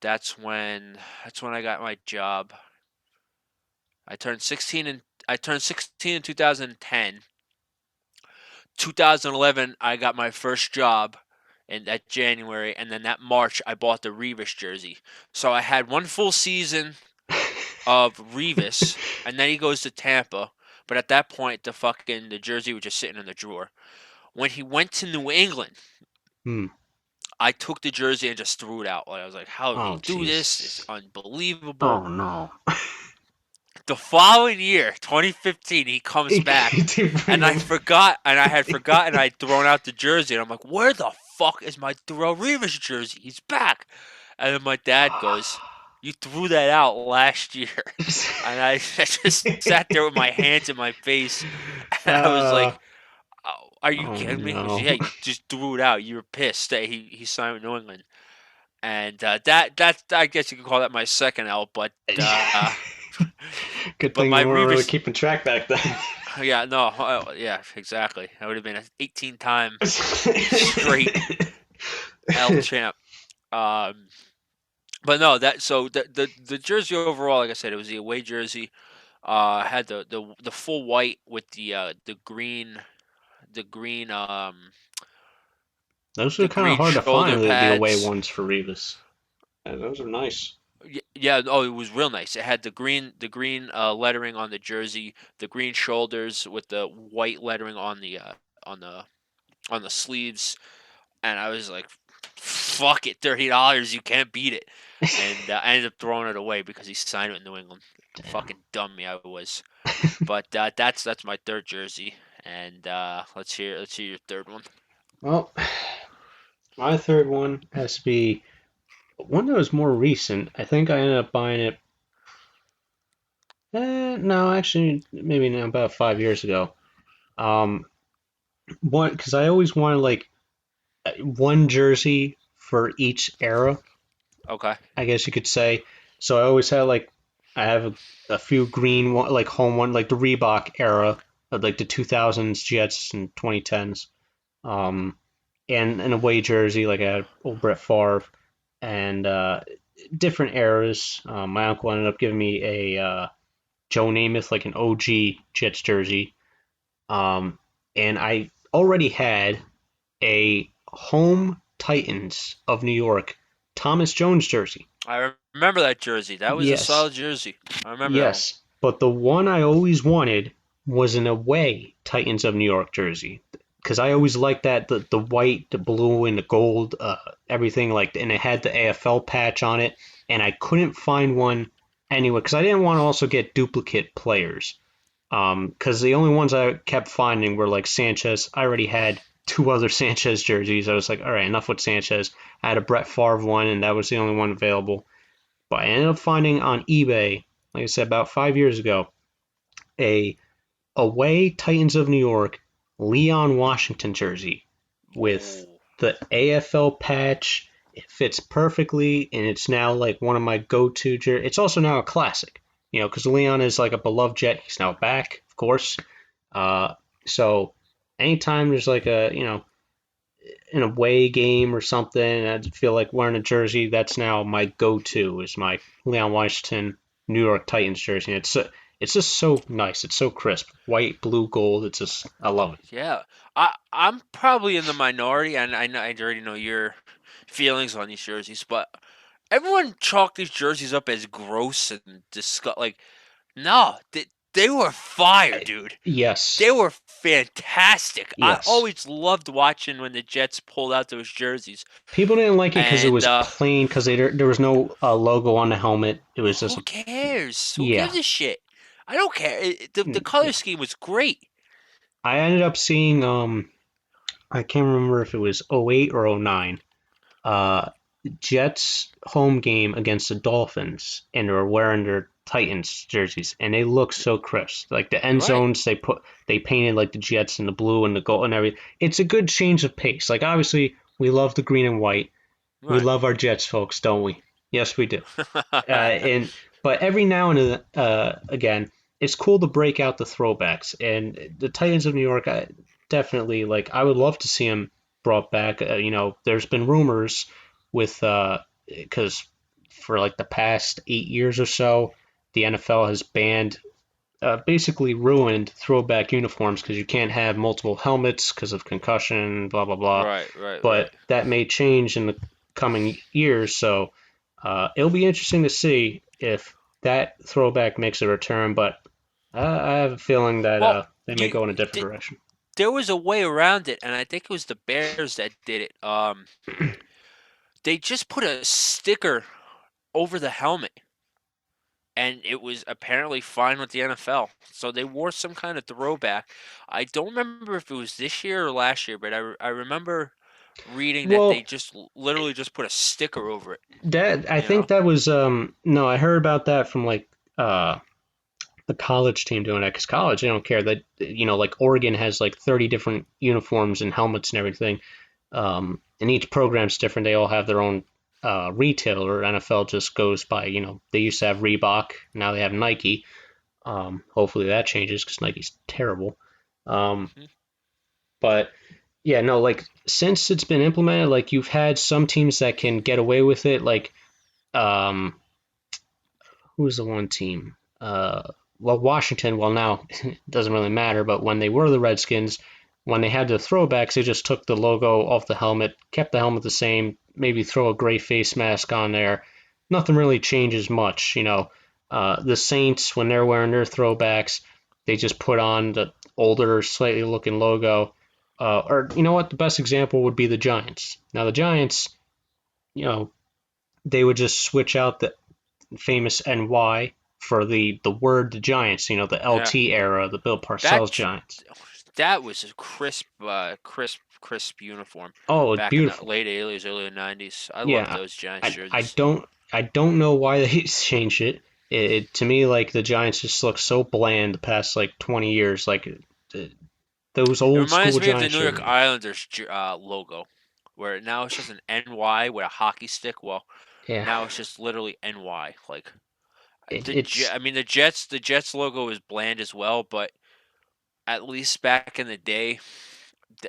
that's when I got my job. I turned 16 in 2010. 2011 I got my first job in that January, and then that March I bought the Revis jersey. So I had one full season of Revis, and then he goes to Tampa. But at that point, the jersey was just sitting in the drawer. When he went to New England, Hmm. I took the jersey and just threw it out. Like, I was like, "How did Oh, he do this? It's jeez. unbelievable." Oh no. The following year, 2015, he comes He back, did bring and I him. forgot, and I had forgotten I'd thrown out the jersey, and I'm like, "Where the fuck is my Darrell Revis jersey? He's back!" And then my dad goes, "You threw that out last year," and I just sat there with my hands in my face, and I was uh, like, "Oh, are you oh kidding me?" He goes, no. "Yeah, you just threw it out. You were pissed that he signed with New England." And that I guess you could call that my second L, Good but thing my you weren't really Revis, keeping track back then. yeah, no, yeah, exactly. I would have been an 18-time straight L champ. Um, but no, the jersey overall, like I said, it was the away jersey. Had the full white with the green Those are the kind of green hard to shoulder find, the away pads. ones for Revis. Yeah, those are nice. Yeah, oh, it was real nice. It had the green lettering on the jersey, the green shoulders with the white lettering on the on the sleeves, and I was like, "Fuck it, $30, you can't beat it." And I ended up throwing it away because he signed it in New England. Damn. Fucking dummy I was. But that's my third jersey, and let's hear your third one. Well, my third one has to be one that was more recent. I think I ended up buying it. No, actually, maybe now about 5 years ago. Um, one because I always wanted like one jersey for each era, Okay. I guess you could say. So I always had like I have a few green one, like home one, like the Reebok era of like the 2000s Jets and 2010s. um, and an away jersey like I had old Brett Favre, and different eras. My uncle ended up giving me a Joe Namath, like an OG Jets jersey, and I already had a home Titans of New York Thomas Jones jersey. I remember that jersey. That was a Yes, solid jersey. I remember that one. yes, but the one I always wanted was an away Titans of New York jersey because I always liked that the white, the blue, and the gold, everything like, and it had the AFL patch on it, and I couldn't find one anywhere because I didn't want to also get duplicate players. Because the only ones I kept finding were like Sanchez. I already had two other Sanchez jerseys. I was like, all right, enough with Sanchez. I had a Brett Favre one, and that was the only one available. But I ended up finding on eBay, like I said, about 5 years ago, a away Titans of New York Leon Washington jersey with Oh, the AFL patch. It fits perfectly, and it's now like one of my go-to jerseys. It's also now a classic, because Leon is like a beloved Jet. He's now back, of course. Uh, so anytime there's like an away game or something, and I feel like wearing a jersey, that's now my go-to is my Leon Washington New York Titans jersey. It's just so nice. It's so crisp, white, blue, gold. It's just I love it. yeah. I'm probably in the minority, and I already know your feelings on these jerseys, but everyone chalked these jerseys up as gross and disgust. Like, no, they were fire, dude. Yes, They were fantastic. I yes. always loved watching when the Jets pulled out those jerseys. People didn't like it because it And was plain because there was no logo on the helmet. It was just who cares? Who yeah. gives a shit? I don't care. The color Yeah. scheme was great. I ended up seeing I can't remember if it was '08 or '09. uh, Jets home game against the Dolphins, and they were wearing their Titans jerseys, and they look so crisp. Like the end Right, zones, they painted like the Jets in the blue and the gold and everything. It's a good change of pace. Like obviously, we love the green and white. We right. love our Jets, folks, don't we? Yes, we do. And but every now and again, it's cool to break out the throwbacks. And the Titans of New York, definitely like I would love to see them brought back. There's been rumors with because for like the past 8 years or so, the NFL has banned. Basically ruined throwback uniforms because you can't have multiple helmets because of concussion, blah blah blah. Right, right, right. But that may change in the coming years, so it'll be interesting to see if that throwback makes a return, but I have a feeling that Well, they may you go in a different th- direction. there was a way around it, and I think it was the Bears that did it. They just put a sticker over the helmet, and it was apparently fine with the NFL. So they wore some kind of throwback. I don't remember if it was this year or last year, but I remember reading that they Well, just literally just put a sticker over it. that I You think know? that was no, I heard about that from like the college team doing that because college they don't care that like Oregon has like 30 different uniforms and helmets and everything, and each program's different. They all have their own retailer. NFL just goes by they used to have Reebok, now they have Nike. Hopefully that changes because Nike's terrible. Um, Mhm. but yeah, no, like since it's been implemented, like you've had some teams that can get away with it. Like um, who's the one team? Well, Washington. Well, now it doesn't really matter. But when they were the Redskins, when they had their throwbacks, they just took the logo off the helmet, kept the helmet the same, maybe throw a gray face mask on there. Nothing really changes much. The Saints when they're wearing their throwbacks, they just put on the older, slightly looking logo. Or you know what? The best example would be the Giants. Now the Giants, you know, they would just switch out the famous NY for the word the Giants, the Yeah. LT era, the Bill That Parcells Giants. that was a crisp uniform Oh, it's back in the beautiful. late '80s, early '90s. I loved Yeah, those Giants I jerseys. don't I don't know why they changed it. To me like the Giants just look so bland the past like 20 years. Like uh, those It old school reminds me of the Giants New York jerseys. Islanders logo, where now it's just an NY with a hockey stick. Well, Yeah, now it's just literally NY. Like it's I mean the Jets logo is bland as well, but at least back in the day,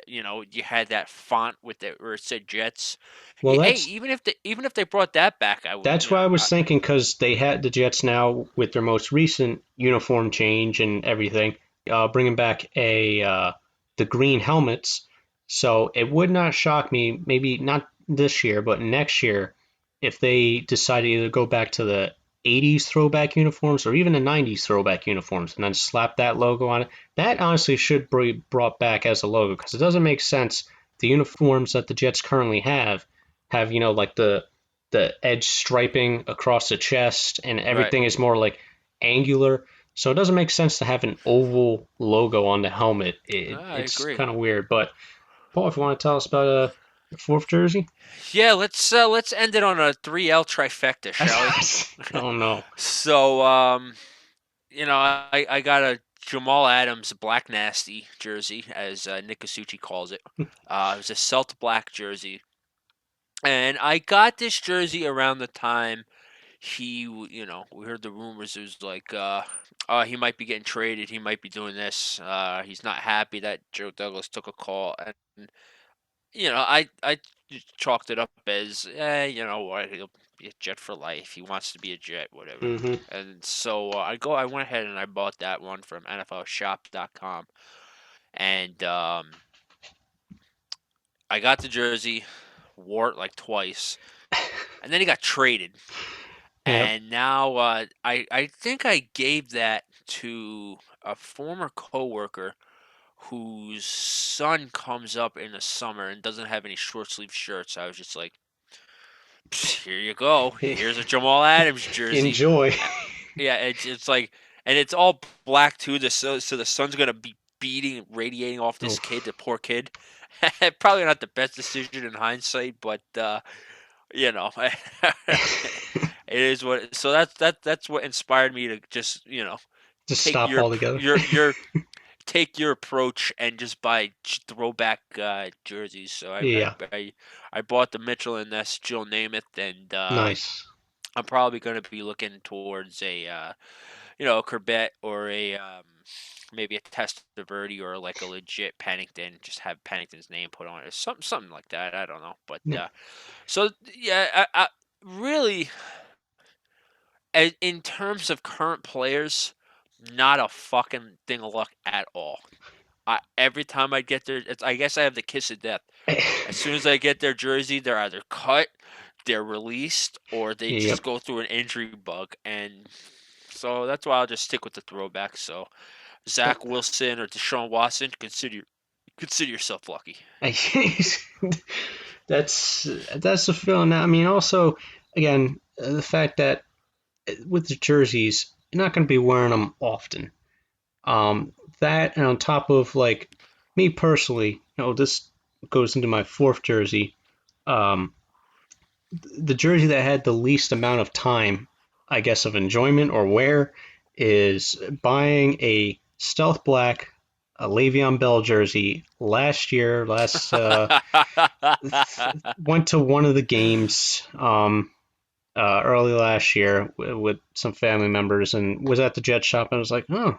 you had that font with it where it said Jets. Well, Hey, that's even if they brought that back, I would, That's why I was thinking, because they had the Jets now with their most recent uniform change and everything, bringing back the green helmets. So it would not shock me, maybe not this year, but next year, if they decide to either go back to the 80s throwback uniforms or even the 90s throwback uniforms and then slap that logo on it. That honestly should be brought back as a logo, because it doesn't make sense. The uniforms that the Jets currently have, like the edge striping across the chest, and right. everything is more like angular. So it doesn't make sense to have an oval logo on the helmet. I It's agree. kind of weird. But Paul, if you want to tell us about your fourth jersey. Yeah, let's end it on a 3L trifecta, shall we? Oh no. So, I got a Jamal Adams Black Nasty jersey, as Nick Casucci calls it. It was a Celt Black jersey, and I got this jersey around the time we heard the rumors. It was like, oh, he might be getting traded. He might be doing this. He's not happy that Joe Douglas took a call, and I just chalked it up as, you know what, he'll be a Jet for life. He wants to be a Jet, whatever. Mm-hmm. And so I went ahead and I bought that one from NFLShop.com, and I got the jersey, wore it like twice, and then he got traded. Yep. And now I think I gave that to a former coworker whose son comes up in the summer and doesn't have any short sleeve shirts. I was just like, here you go. Here's a Jamal Adams jersey. Enjoy. Yeah, it's like, and it's all black too. So the sun's gonna be radiating off this kid, the poor kid. Probably not the best decision in hindsight, but it is what. So that's what inspired me to just Just take stop altogether. your take your approach and just buy throwback jerseys. So Yeah. I bought the Mitchell and Ness Jill Namath, and Nice. I'm probably going to be looking towards a Corbett, or a maybe a Testaverde, or like a legit Pennington. Just have Pennington's name put on it, or something like that. I don't know, but Yeah. so yeah, really, in terms of current players, not a fucking thing of luck at all. Every time I get their, I guess I have the kiss of death. As soon as I get their jersey, they're either cut, they're released, or they Yep. just go through an injury bug. And so that's why I'll just stick with the throwback. So Zach Wilson or Deshaun Watson, consider yourself lucky. That's the feeling. Now, I mean, also, again, the fact that with the jerseys, you're not going to be wearing them often. That, and on top of, like, me personally, this goes into my fourth jersey. Um, the jersey that had the least amount of time, I guess, of enjoyment or wear is buying a stealth black, a Le'Veon Bell jersey last year. Went to one of the games early last year with some family members, and was at the Jet shop, and I was like, oh,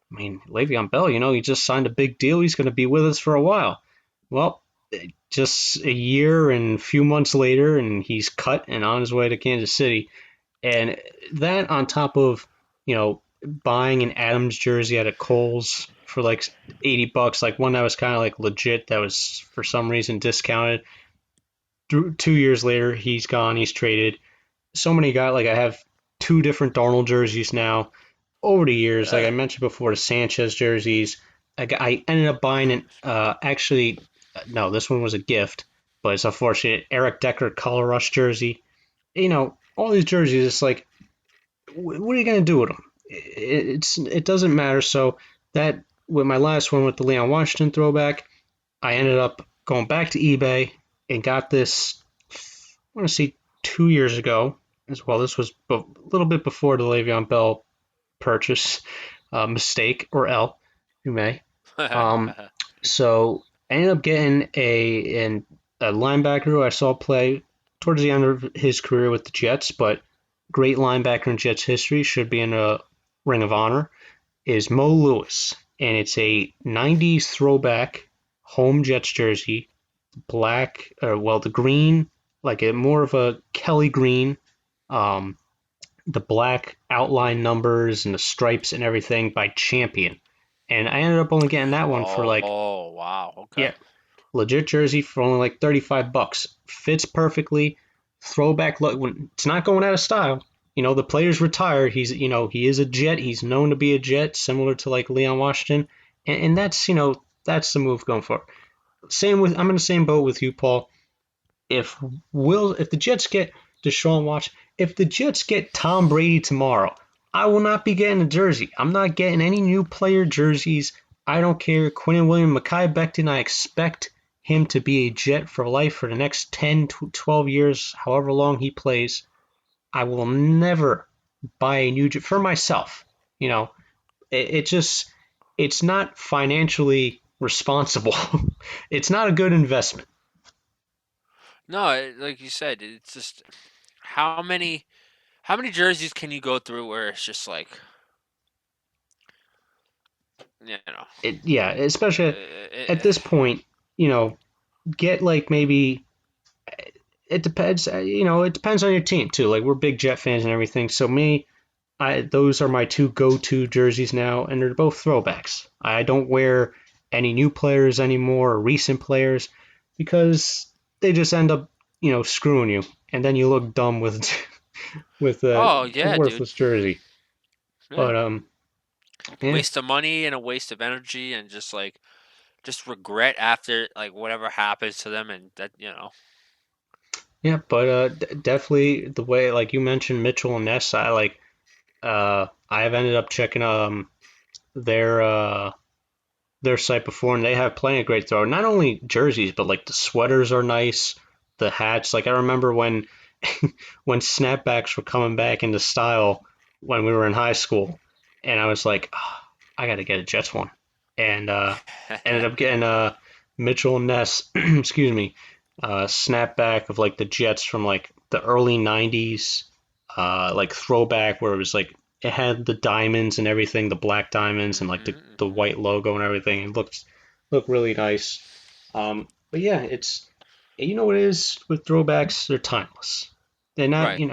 I mean, Le'Veon Bell, he just signed a big deal. He's going to be with us for a while. Well, just a year and a few months later, and he's cut and on his way to Kansas City. And that, on top of, buying an Adams jersey at a Kohl's for like $80, like one that was kind of like legit, that was for some reason discounted. 2 years later, he's gone, he's traded. So many guys, like I have two different Darnold jerseys now. Over the years, like I mentioned before, the Sanchez jerseys, I ended up buying it. Actually, no, this one was a gift, but it's unfortunate. Eric Decker Color Rush jersey. All these jerseys. It's like, what are you gonna do with them? It doesn't matter. So that, with my last one with the Leon Washington throwback, I ended up going back to eBay and got this. I want to say 2 years ago as well. This was a little bit before the Le'Veon Bell purchase, mistake, or L, you may. So I ended up getting a linebacker who I saw play towards the end of his career with the Jets, but great linebacker in Jets history, should be in a Ring of Honor, is Mo Lewis. And it's a 90s throwback home Jets jersey, black, or well, the green, like a more of a Kelly green, um, the black outline numbers and the stripes and everything by Champion. And I ended up only getting that one for like, Oh, wow. Okay. yeah, legit jersey for only like 35 bucks. Fits perfectly. Throwback look. When it's not going out of style. The player's retired. He is a Jet. He's known to be a Jet, similar to like Leon Washington. And that's the move going forward. I'm in the same boat with you, Paul. If the Jets get Deshaun Watson, if the Jets get Tom Brady tomorrow, I will not be getting a jersey. I'm not getting any new player jerseys. I don't care. Quinn Williams, Mekhi Becton, I expect him to be a Jet for life for the next 10 to 12 years, however long he plays. I will never buy a new Jet for myself. You know, it just it's not financially responsible. It's not a good investment. No, like you said, it's just how many jerseys can you go through where it's just like, you know, Yeah, especially at uh, this point, you know, get like maybe it depends. It depends on your team too. Like we're big Jet fans and everything. So those are my two go-to jerseys now, and they're both throwbacks. I don't wear any new players anymore or recent players because they just end up, screwing you, and then you look dumb with with a oh yeah, dude, worthless jersey. yeah, But yeah, waste of money and a waste of energy and just like just regret after like whatever happens to them and that yeah. But definitely the way like you mentioned Mitchell and Ness, I have ended up checking their uh their site before, and they have plenty of great throw. Not only jerseys, but like the sweaters are nice, the hats. Like I remember when when snapbacks were coming back into style when we were in high school, and I was like, oh, I got to get a Jets one, and ended up getting Mitchell and Ness, excuse me, snapback of like the Jets from like the early '90s, like throwback where it was like it had the diamonds and everything, the black diamonds and like the hmm white logo and everything. It looked really nice. But yeah, it's what it is with throwbacks. They're timeless. They're not, right.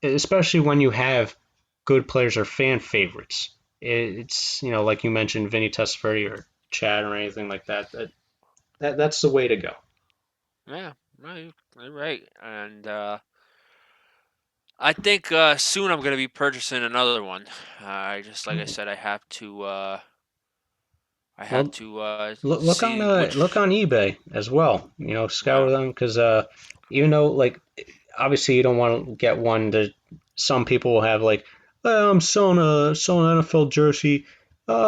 especially when you have good players or fan favorites. It's like you mentioned, Vinny Testaverde or Chad or anything like that. That's the way to go. Yeah, right, right. And I think soon I'm gonna be purchasing another one. I just like I said, I have Well, to look on see look which. on eBay as well. Scour Wow. them because even though like obviously you don't want to get one that some people will have like, oh, I'm selling an NFL jersey,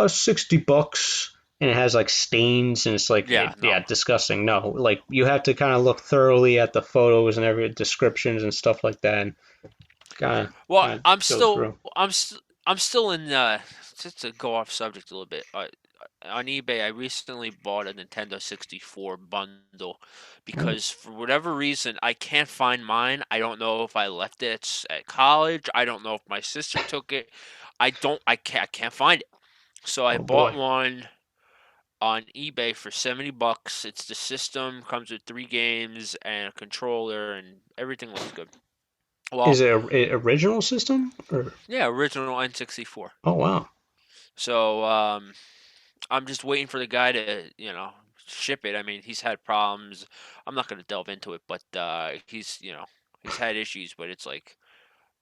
$60, and it has like stains and it's like Yeah, yeah, no. disgusting. No, like you have to kind of look thoroughly at the photos and every descriptions and stuff like that, and kind of Well, kind of go through. I'm still in just to go off subject a little bit. On eBay, I recently bought a Nintendo 64 bundle Oh, because for whatever reason I can't find mine. I don't know if I left it at college. I don't know if my sister took it. I can't find it. So I oh bought boy, one on eBay for 70 bucks. It's the system, comes with 3 games and a controller and everything looks good. is Well, it a original system or? yeah, original N64. Oh wow. So I'm just waiting for the guy to, ship it. I mean, he's had problems. I'm not going to delve into it, but he's had issues. But it's like,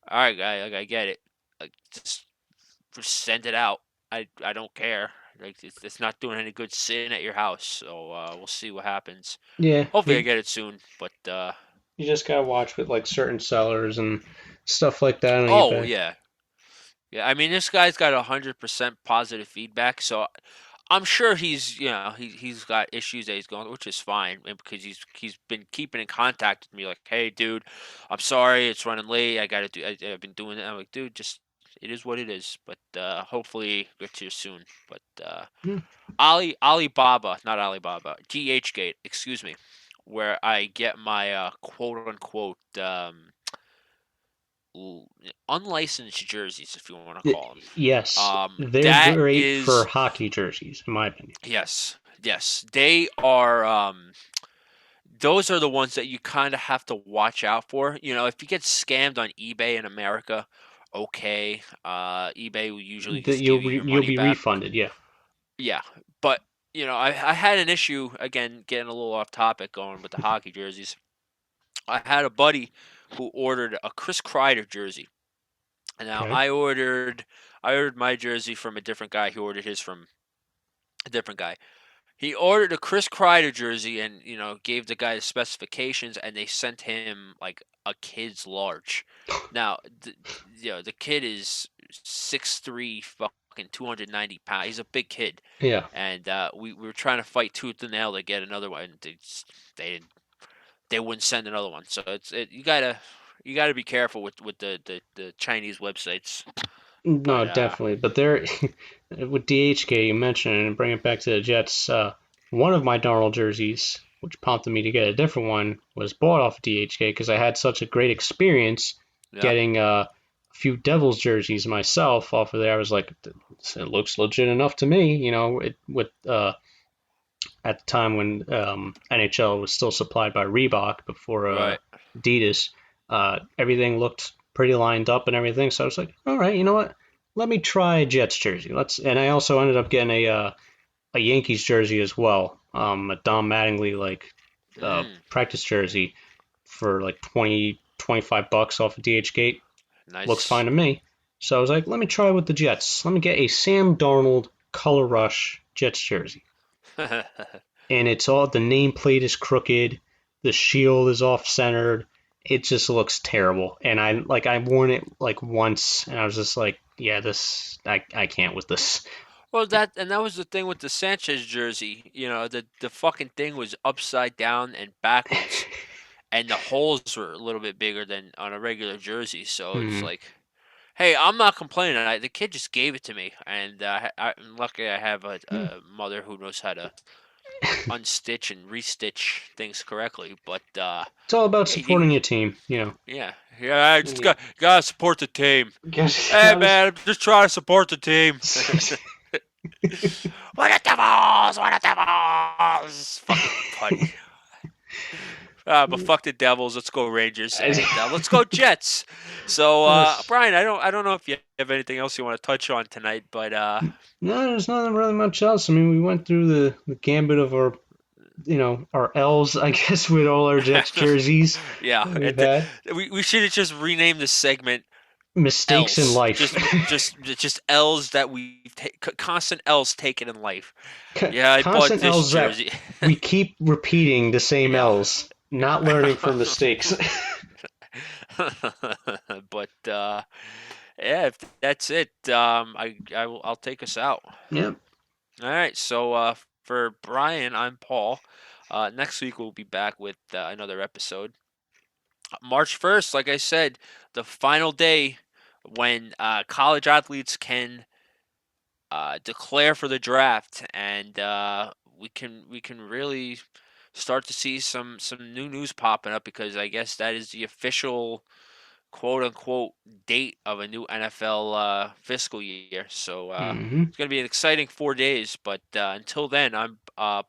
all right, guy, like I get it. Like just send it out. I don't care. Like it's not doing any good sitting at your house. So we'll see what happens. Yeah, Hopefully, I you get it soon. But you just gotta watch with like certain sellers and stuff like that on oh eBay. yeah, yeah. I mean, this guy's got 100% positive feedback. So I'm sure he's got issues that he's going, which is fine, and because he's been keeping in contact with me, like, hey, dude, I'm sorry, it's running late. I've been doing it. I'm like, dude, just it is what it is. But hopefully get to you soon. But Yeah. Alibaba, not Alibaba, GH excuse me, where I get my quote unquote unlicensed jerseys, if you want to call them. Yes, they're That great for is hockey jerseys, in my opinion. Yes. Yes, they are. Those are the ones that you kind of have to watch out for. You know, if you get scammed on eBay in America, okay, eBay will usually That just give you your you'll money be back. refunded. Yeah. Yeah, but I had an issue again, getting a little off topic, going with the hockey jerseys. I had a buddy who ordered a Chris Kreider jersey. And now Okay. I ordered my jersey from a different guy. He ordered his from a different guy. He ordered a Chris Kreider jersey and, gave the guy the specifications, and they sent him like a kid's large. Now, the kid is 6'3", fucking 290 pounds. He's a big kid. Yeah. And we were trying to fight tooth and nail to get another one. They didn't, they wouldn't send another one. So you gotta be careful with the Chinese websites. No, But definitely. But there, with DHK, you mentioned, and bring it back to the Jets. One of my Darnold jerseys, which prompted me to get a different one, was bought off DHK because I had such a great experience yeah, getting a few Devils jerseys myself off of there. I was like, it looks legit enough to me. With at the time when NHL was still supplied by Reebok before right. Adidas, everything looked pretty lined up and everything. So I was like, all right, you know what? Let me try a Jets jersey. And I also ended up getting a Yankees jersey as well, a Don Mattingly Mm, practice jersey for like 20 25 bucks off of DHgate. Looks nice. fine to me. So I was like, let me try with the Jets. Let me get a Sam Darnold Color Rush Jets jersey, and it's all the nameplate is crooked, the shield is off centered. It just looks terrible. And I've worn it like once, and I was just like, yeah, this I can't with this. Well, that was the thing with the Sanchez jersey. The fucking thing was upside down and backwards, and the holes were a little bit bigger than on a regular jersey. So it's Hmm. like, hey, I'm not complaining. The kid just gave it to me, and I'm lucky I have a mother who knows how to unstitch and restitch things correctly. But It's all about hey, supporting your team. yeah, yeah, I And just gotta support the team. Hey, gotta man, I'm just trying to support the team. Look at Devils! What a Devils! Fucking putty. But fuck the Devils. Let's go Rangers and let's go Jets. So, Brian, I don't know if you have anything else you want to touch on tonight, but No, there's not really much else. I mean, we went through the gambit of our L's, I guess, with all our Jets jerseys yeah, that we've had. we should have just renamed the segment Mistakes in L's. life. Just L's that constant L's taken in life. Yeah, I bought Constant this L's that jersey. we keep repeating the same Yeah. L's, not learning from mistakes. But yeah, if that's it, I'll take us out. Yep. All right. So for Brian, I'm Paul. Next week we'll be back with another episode. March 1st, like I said, the final day when college athletes can declare for the draft, and we can really start to see some new news popping up, because I guess that is the official quote unquote date of a new NFL fiscal year. So Hmm. it's going to be an exciting 4 days. But until then, I'm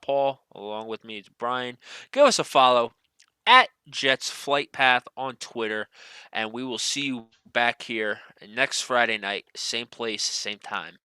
Paul. Along with me is Brian. Give us a follow at Jets Flight Path on Twitter, and we will see you back here next Friday night, same place, same time.